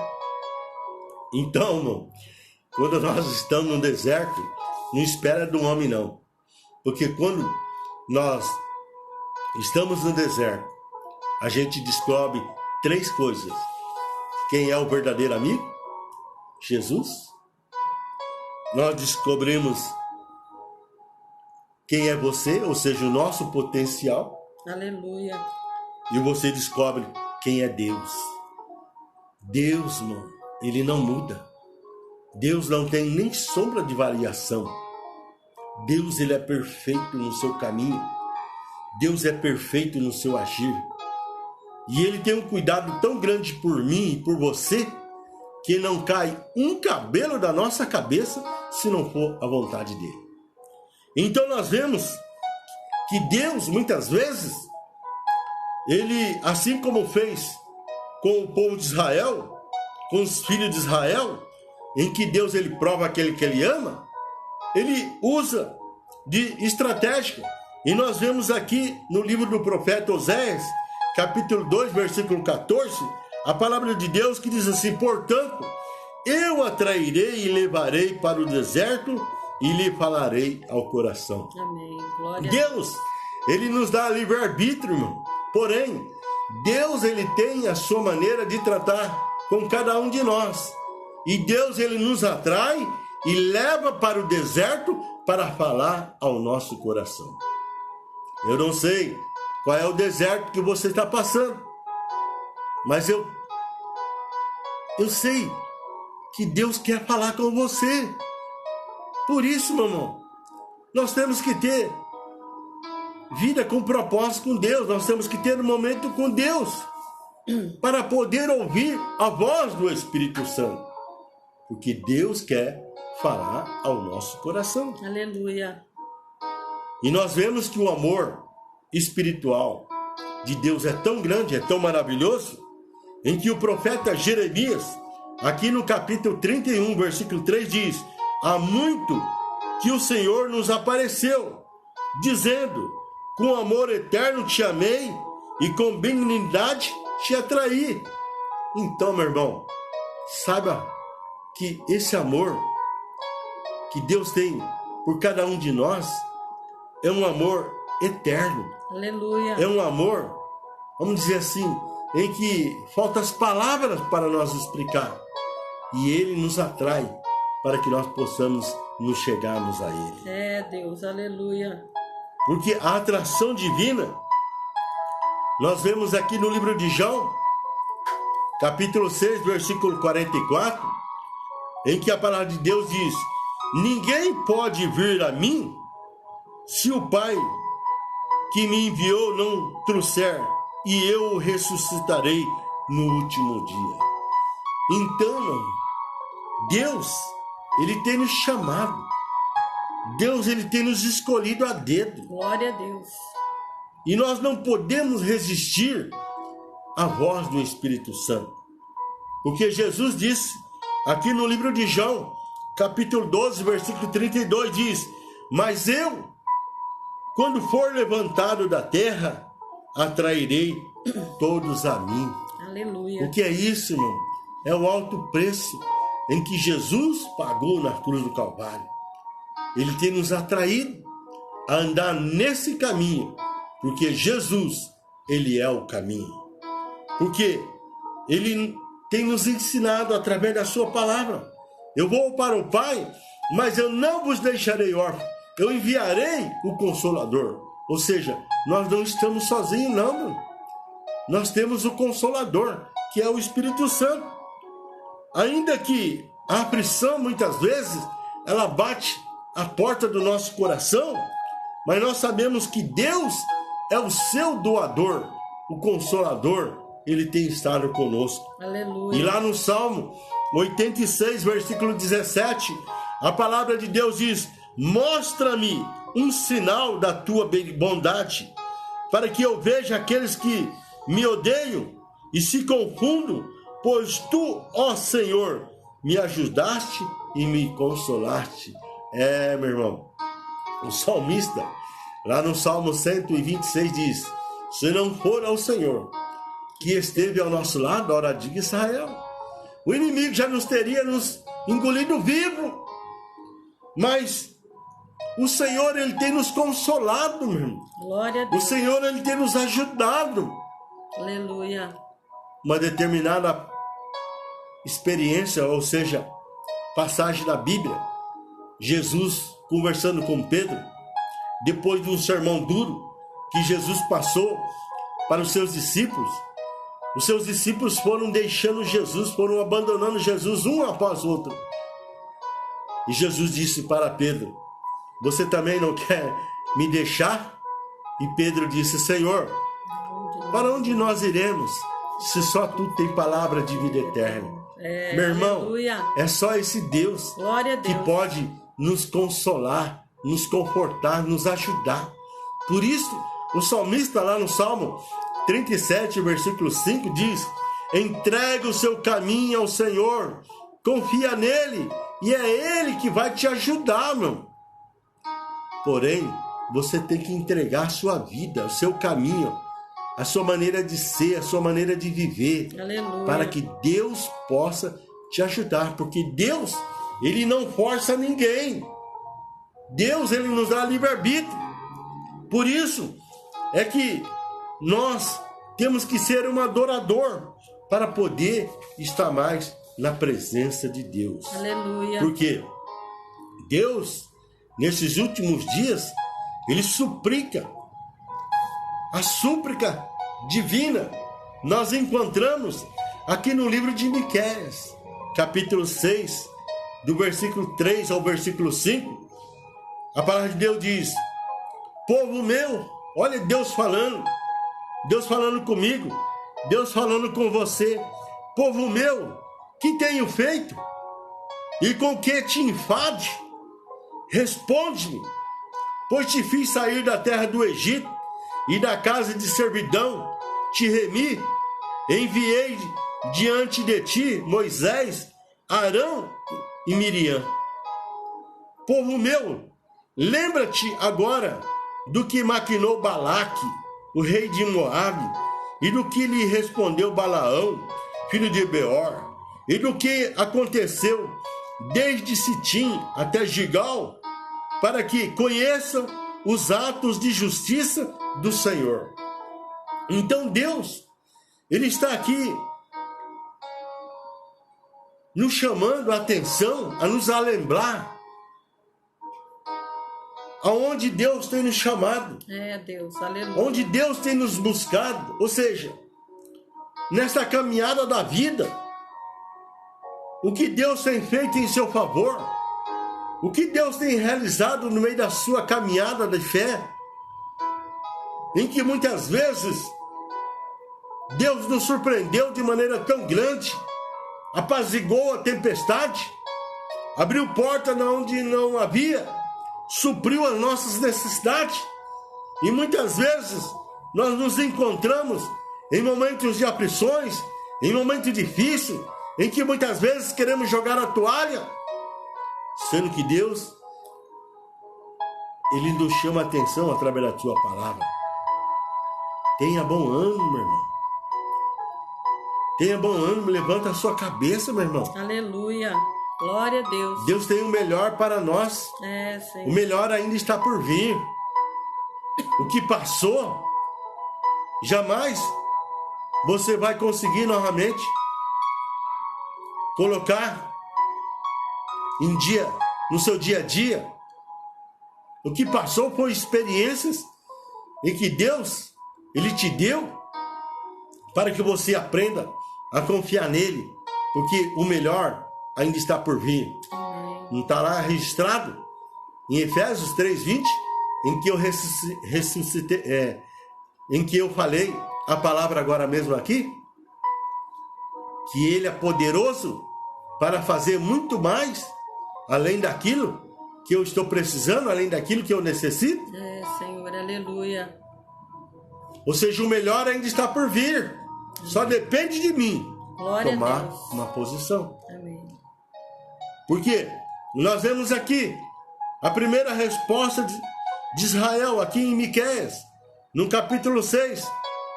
Então, irmão, quando nós estamos no deserto, não espera do homem não. Porque quando nós estamos no deserto, a gente descobre 3 coisas. Quem é o verdadeiro amigo? Jesus. Nós descobrimos quem é você, ou seja, o nosso potencial. Aleluia. E você descobre quem é Deus. Deus, mano, ele não muda. Deus não tem nem sombra de variação. Deus, ele é perfeito no seu caminho. Deus é perfeito no seu agir. E ele tem um cuidado tão grande por mim e por você, que não cai um cabelo da nossa cabeça se não for a vontade dele. Então nós vemos que Deus, muitas vezes, ele, assim como fez com o povo de Israel, com os filhos de Israel, em que Deus ele prova aquele que ele ama, ele usa de estratégia. E nós vemos aqui no livro do profeta Oséias, capítulo 2, versículo 14, a palavra de Deus que diz assim: portanto, eu atrairei e levarei para o deserto e lhe falarei ao coração. Amém. Glória Deus, ele nos dá livre-arbítrio, irmão. Porém, Deus, ele tem a sua maneira de tratar com cada um de nós. E Deus, ele nos atrai e leva para o deserto para falar ao nosso coração. Eu não sei qual é o deserto que você está passando, mas eu sei que Deus quer falar com você. Por isso, meu irmão, nós temos que ter vida com propósito com Deus. Nós temos que ter um momento com Deus para poder ouvir a voz do Espírito Santo. Porque Deus quer falar ao nosso coração. Aleluia. E nós vemos que o amor espiritual de Deus é tão grande, é tão maravilhoso, em que o profeta Jeremias, aqui no capítulo 31, versículo 3, diz: há muito que o Senhor nos apareceu, dizendo: com amor eterno te amei e com benignidade te atraí. Então, meu irmão, saiba que esse amor que Deus tem por cada um de nós é um amor eterno. Aleluia. É um amor, vamos dizer assim, em que faltam as palavras para nós explicar. E ele nos atrai para que nós possamos nos chegarmos a ele. É, Deus, aleluia. Porque a atração divina, nós vemos aqui no livro de João, capítulo 6, versículo 44, em que a palavra de Deus diz: ninguém pode vir a mim se o Pai que me enviou não trouxer, e eu o ressuscitarei no último dia. Então, Deus, ele tem nos chamado. Deus, ele tem nos escolhido a dedo. Glória a Deus. E nós não podemos resistir à voz do Espírito Santo. Porque Jesus disse, aqui no livro de João, capítulo 12, versículo 32, diz: mas eu, quando for levantado da terra, atrairei todos a mim. Aleluia. O que é isso, irmão? É o alto preço. em que Jesus pagou na cruz do Calvário. Ele tem nos atraído a andar nesse caminho, porque Jesus, ele é o caminho. Porque ele tem nos ensinado através da sua palavra. Eu vou para o Pai, mas eu não vos deixarei órfãos. Eu enviarei o Consolador. Ou seja, nós não estamos sozinhos, não, mano. Nós temos o Consolador, que é o Espírito Santo. Ainda que a aflição, muitas vezes, ela bate a porta do nosso coração, mas nós sabemos que Deus é o seu doador, o Consolador. Ele tem estado conosco. Aleluia. E lá no Salmo 86, versículo 17, a palavra de Deus diz: mostra-me um sinal da tua bondade, para que eu veja aqueles que me odeiam e se confundam, pois tu, ó Senhor, me ajudaste e me consolaste. Meu irmão, o salmista, lá no Salmo 126 diz: se não for ao Senhor que esteve ao nosso lado, ora diga Israel, o inimigo já nos teria nos engolido vivo. Mas o Senhor, ele tem nos consolado, meu irmão. Glória a Deus. O Senhor, ele tem nos ajudado. Aleluia. Uma determinada experiência, ou seja, passagem da Bíblia, Jesus conversando com Pedro, depois de um sermão duro que Jesus passou para os seus discípulos foram deixando Jesus, foram abandonando Jesus um após o outro. E Jesus disse para Pedro: você também não quer me deixar? E Pedro disse: Senhor, para onde nós iremos, se só tu tem palavra de vida eterna? Meu irmão, aleluia. É só esse Deus Glória a Deus que pode nos consolar, nos confortar, nos ajudar. Por isso, o salmista lá no Salmo 37, versículo 5 diz: entrega o seu caminho ao Senhor, confia nele, e é ele que vai te ajudar, meu. Porém, você tem que entregar a sua vida, o seu caminho, a sua maneira de ser, a sua maneira de viver, aleluia, para que Deus possa te ajudar, porque Deus, ele não força ninguém. Deus, ele nos dá livre-arbítrio. Por isso é que nós temos que ser um adorador para poder estar mais na presença de Deus. Aleluia. Porque Deus, nesses últimos dias, ele suplica. A súplica divina nós encontramos aqui no livro de Miqueias, capítulo 6, do versículo 3 ao versículo 5. A palavra de Deus diz: povo meu, olha Deus falando comigo, Deus falando com você. Povo meu, que tenho feito? E com que te enfade? Responde-me, pois te fiz sair da terra do Egito e da casa de servidão, te remi, enviei diante de ti Moisés, Arão e Miriam. Povo meu, lembra-te agora do que maquinou Balaque, o rei de Moabe, e do que lhe respondeu Balaão, filho de Beor, e do que aconteceu desde Sitim até Gigal, para que conheçam os atos de justiça do Senhor. Então Deus, ele está aqui nos chamando a atenção, a nos lembrar aonde Deus tem nos chamado. Deus, aleluia. Onde Deus tem nos buscado. Ou seja, nessa caminhada da vida, o que Deus tem feito em seu favor, o que Deus tem realizado no meio da sua caminhada de fé, em que muitas vezes Deus nos surpreendeu de maneira tão grande, apaziguou a tempestade, abriu porta onde não havia, supriu as nossas necessidades. E muitas vezes nós nos encontramos em momentos de aflições, em momentos difíceis, em que muitas vezes queremos jogar a toalha, sendo que Deus, ele nos chama a atenção através da sua palavra. Tenha bom ânimo, meu irmão. Tenha bom ânimo, levanta a sua cabeça, meu irmão. Aleluia. Glória a Deus. Deus tem o melhor para nós. Senhor. O melhor ainda está por vir. O que passou, jamais você vai conseguir novamente colocar em dia, no seu dia a dia. O que passou foi experiências em que Deus, Ele te deu para que você aprenda a confiar nele, porque o melhor ainda está por vir. Não está lá registrado em Efésios 3:20, em que eu ressuscitei, em que eu falei a palavra agora mesmo aqui, que ele é poderoso para fazer muito mais, além daquilo que eu estou precisando, além daquilo que eu necessito. Senhor, aleluia. Ou seja, o melhor ainda está por vir. Só depende de mim Glória tomar a Deus. uma posição. Amém. Porque nós vemos aqui a primeira resposta de Israel, aqui em Miqueias, no capítulo 6,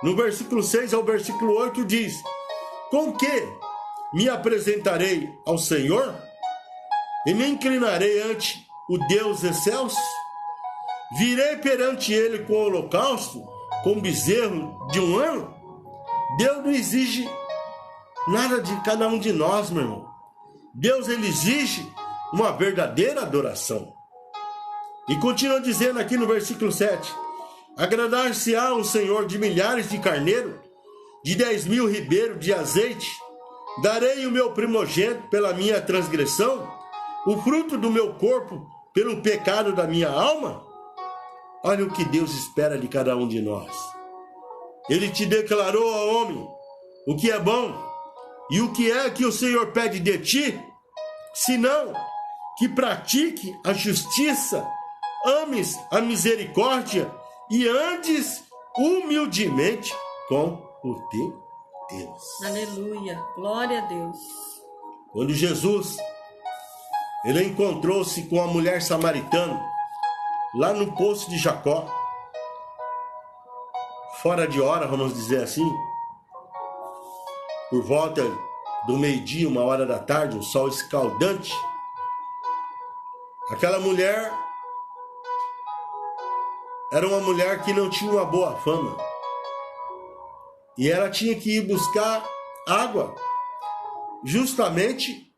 no versículo 6 ao versículo 8, diz: com que me apresentarei ao Senhor e me inclinarei ante o Deus excelso? Virei perante ele com holocausto, com bezerro de um ano? Deus não exige nada de cada um de nós, meu irmão. Deus, ele exige uma verdadeira adoração. E continua dizendo aqui no versículo 7: agradar-se-á o Senhor de milhares de carneiro, de 10.000 ribeiros de azeite. Darei o meu primogênito pela minha transgressão, o fruto do meu corpo pelo pecado da minha alma? Olha o que Deus espera de cada um de nós. Ele te declarou, ó homem, o que é bom e o que é que o Senhor pede de ti, senão que pratique a justiça, ames a misericórdia e andes humildemente com o teu Deus. Aleluia. Glória a Deus. Quando Jesus, ele encontrou-se com a mulher samaritana, lá no poço de Jacó, fora de hora, vamos dizer assim, por volta do meio-dia, 1h da tarde, um sol escaldante, aquela mulher era uma mulher que não tinha uma boa fama. E ela tinha que ir buscar água justamente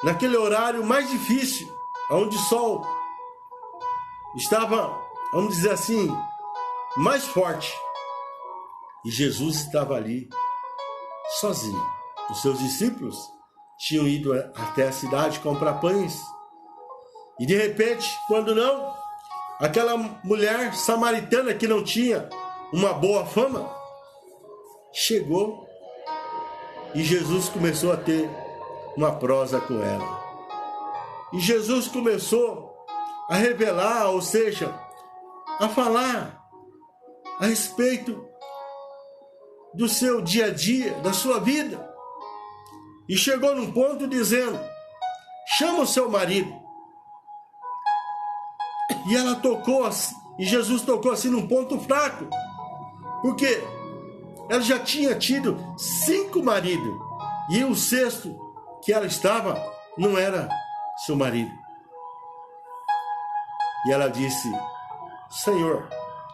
naquele horário mais difícil, onde o sol estava, vamos dizer assim, mais forte. E Jesus estava ali sozinho. Os seus discípulos tinham ido até a cidade comprar pães. E de repente, quando não, aquela mulher samaritana que não tinha uma boa fama chegou e Jesus começou a ter uma prosa com ela. E Jesus começou a revelar, ou seja, a falar a respeito do seu dia a dia, da sua vida. E chegou num ponto dizendo: chama o seu marido. E ela tocou assim, e Jesus tocou assim num ponto fraco, porque ela já tinha tido 5 maridos, e o 6º que ela estava não era seu marido. E ela disse: Senhor,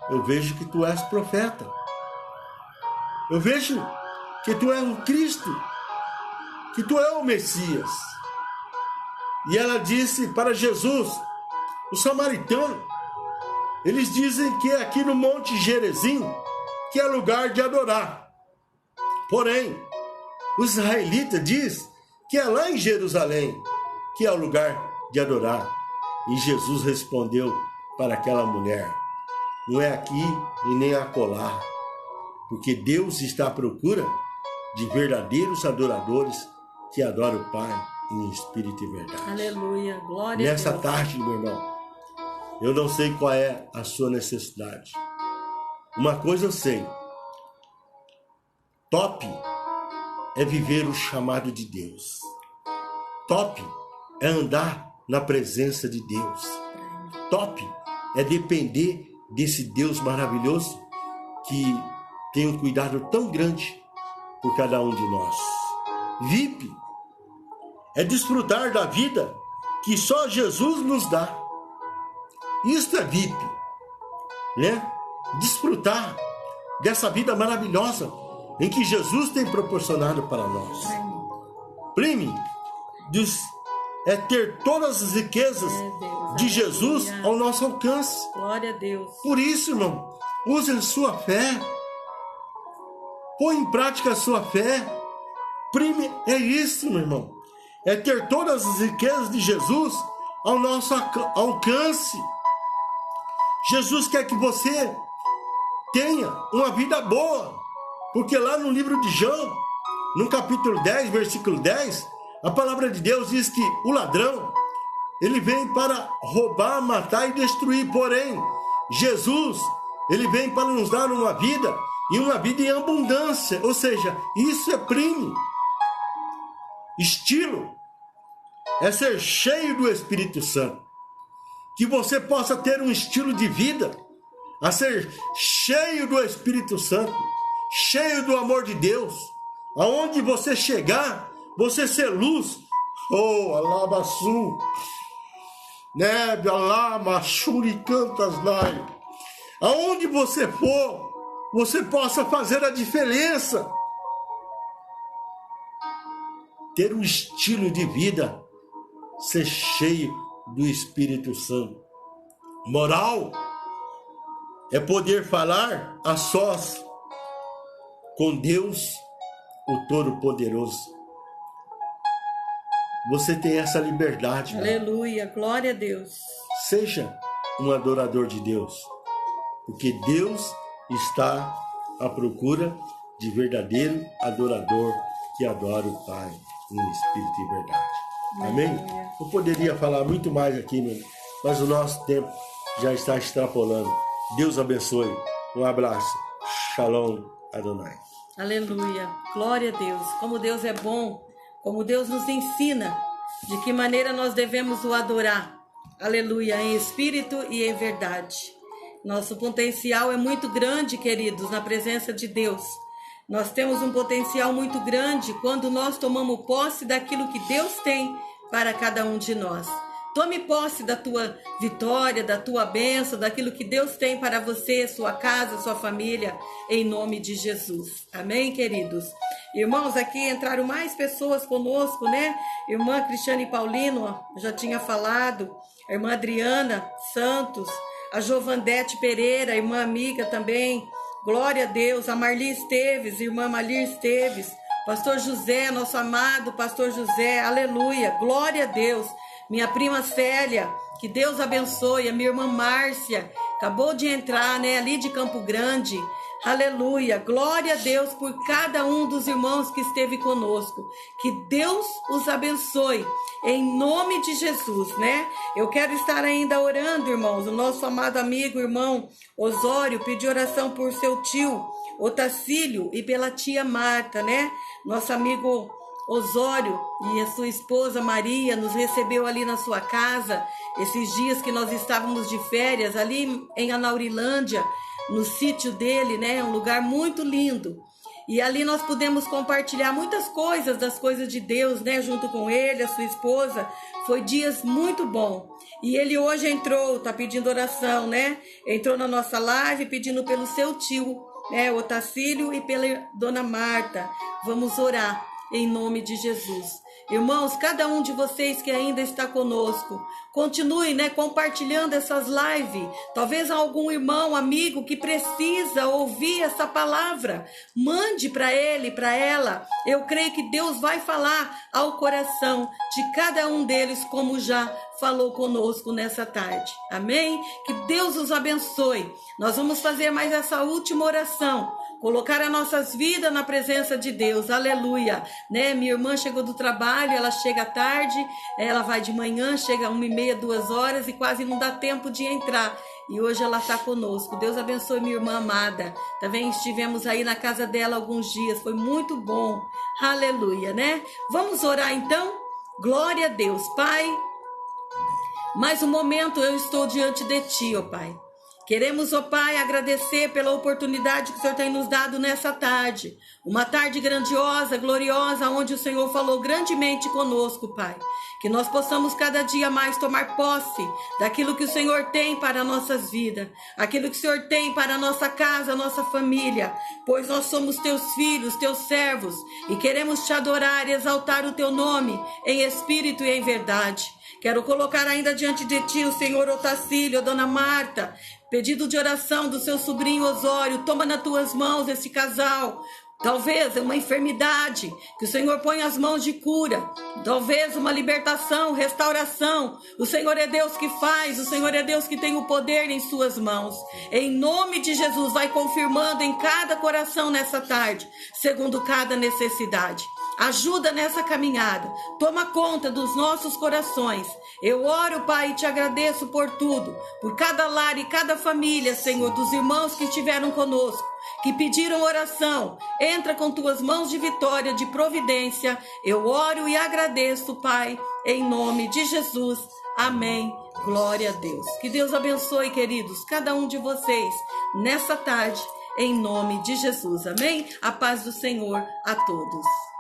eu vejo que tu és profeta. Eu vejo que tu és o Cristo, que tu és o Messias. E ela disse para Jesus: os samaritanos, eles dizem que é aqui no Monte Gerizim que é lugar de adorar. Porém, os israelitas dizem que é lá em Jerusalém que é o lugar de adorar. E Jesus respondeu para aquela mulher: não é aqui e nem acolá, porque Deus está à procura de verdadeiros adoradores que adoram o Pai em espírito e verdade. Aleluia, glória Nessa a Deus. tarde, meu irmão, eu não sei qual é a sua necessidade. Uma coisa eu sei: top é viver o chamado de Deus. Top é andar na presença de Deus. Top é depender desse Deus maravilhoso que tem um cuidado tão grande por cada um de nós. VIP é desfrutar da vida que só Jesus nos dá. Isso é VIP, né? Desfrutar dessa vida maravilhosa em que Jesus tem proporcionado para nós. Prime é ter todas as riquezas de Jesus ao nosso alcance. Glória a Deus. Por isso, irmão, use a sua fé. Põe em prática a sua fé. Prime é isso, meu irmão. É ter todas as riquezas de Jesus ao nosso alcance. Jesus quer que você tenha uma vida boa. Porque lá no livro de João, no capítulo 10, versículo 10, a palavra de Deus diz que o ladrão, ele vem para roubar, matar e destruir. Porém, Jesus, ele vem para nos dar uma vida, e uma vida em abundância. Ou seja, isso é prime. Estilo é ser cheio do Espírito Santo. Que você possa ter um estilo de vida a ser cheio do Espírito Santo, cheio do amor de Deus. Aonde você chegar, você ser luz. Oh, alabaçu, nebe, alama, churi, cantas, lai. Aonde você for, você possa fazer a diferença. Ter um estilo de vida, ser cheio do Espírito Santo. Moral é poder falar a sós com Deus, o Todo-Poderoso. Você tem essa liberdade. Aleluia, glória a Deus. Seja um adorador de Deus, porque Deus está à procura de verdadeiro adorador que adora o Pai em espírito e verdade. Amém? Eu poderia falar muito mais aqui, mas o nosso tempo já está extrapolando. Deus abençoe. Um abraço. Shalom Adonai. Aleluia. Glória a Deus. Como Deus é bom, como Deus nos ensina de que maneira nós devemos o adorar. Aleluia. Em espírito e em verdade. Nosso potencial é muito grande, queridos, na presença de Deus. Nós temos um potencial muito grande quando nós tomamos posse daquilo que Deus tem para cada um de nós. Tome posse da tua vitória, da tua bênção, daquilo que Deus tem para você, sua casa, sua família, em nome de Jesus. Amém, queridos? Irmãos, aqui entraram mais pessoas conosco, né? Irmã Cristiane Paulino, já tinha falado. A irmã Adriana Santos, a Jovandete Pereira, irmã amiga também. Glória a Deus, a Marli Esteves, irmã Marli Esteves, pastor José, nosso amado pastor José, aleluia, glória a Deus, minha prima Célia, que Deus abençoe, a minha irmã Márcia, acabou de entrar, né, ali de Campo Grande, aleluia, glória a Deus por cada um dos irmãos que esteve conosco, que Deus os abençoe, em nome de Jesus, né? Eu quero estar ainda orando, irmãos, o nosso amado amigo, irmão Osório, pediu oração por seu tio, Otacílio, e pela tia Marta, né? Nosso amigo Osório e a sua esposa Maria nos recebeu ali na sua casa, esses dias que nós estávamos de férias, ali em Anaurilândia, no sítio dele, né? Um lugar muito lindo. E ali nós pudemos compartilhar muitas coisas, das coisas de Deus, né? Junto com ele, a sua esposa. Foi dias muito bom. E ele hoje entrou, tá pedindo oração, né? Entrou na nossa live pedindo pelo seu tio, né? Otacílio, e pela dona Marta. Vamos orar em nome de Jesus. Irmãos, cada um de vocês que ainda está conosco, continue, né, compartilhando essas lives. Talvez algum irmão, amigo que precisa ouvir essa palavra. Mande para ele, para ela. Eu creio que Deus vai falar ao coração de cada um deles, como já falou conosco nessa tarde. Amém? Que Deus os abençoe. Nós vamos fazer mais essa última oração. Colocar as nossas vidas na presença de Deus, aleluia, né? Minha irmã chegou do trabalho, ela chega à tarde, ela vai de manhã, chega 1h30, 2h e quase não dá tempo de entrar. E hoje ela está conosco. Deus abençoe minha irmã amada. Também estivemos aí na casa dela alguns dias, foi muito bom, aleluia, né? Vamos orar então? Glória a Deus, Pai. Mais um momento eu estou diante de Ti, ó Pai. Queremos, ó Pai, agradecer pela oportunidade que o Senhor tem nos dado nessa tarde. Uma tarde grandiosa, gloriosa, onde o Senhor falou grandemente conosco, Pai. Que nós possamos cada dia mais tomar posse daquilo que o Senhor tem para nossas vidas, aquilo que o Senhor tem para a nossa casa, a nossa família, pois nós somos teus filhos, teus servos, e queremos te adorar e exaltar o teu nome em espírito e em verdade. Quero colocar ainda diante de ti o Senhor Otacílio, a Dona Marta, pedido de oração do seu sobrinho Osório. Toma nas tuas mãos esse casal. Talvez é uma enfermidade, que o Senhor põe as mãos de cura. Talvez uma libertação, restauração. O Senhor é Deus que faz, o Senhor é Deus que tem o poder em suas mãos. Em nome de Jesus, vai confirmando em cada coração nessa tarde, segundo cada necessidade. Ajuda nessa caminhada, toma conta dos nossos corações. Eu oro, Pai, e te agradeço por tudo, por cada lar e cada família, Senhor, dos irmãos que estiveram conosco, que pediram oração. Entra com tuas mãos de vitória, de providência. Eu oro e agradeço, Pai, em nome de Jesus. Amém. Glória a Deus. Que Deus abençoe, queridos, cada um de vocês nessa tarde, em nome de Jesus. Amém. A paz do Senhor a todos.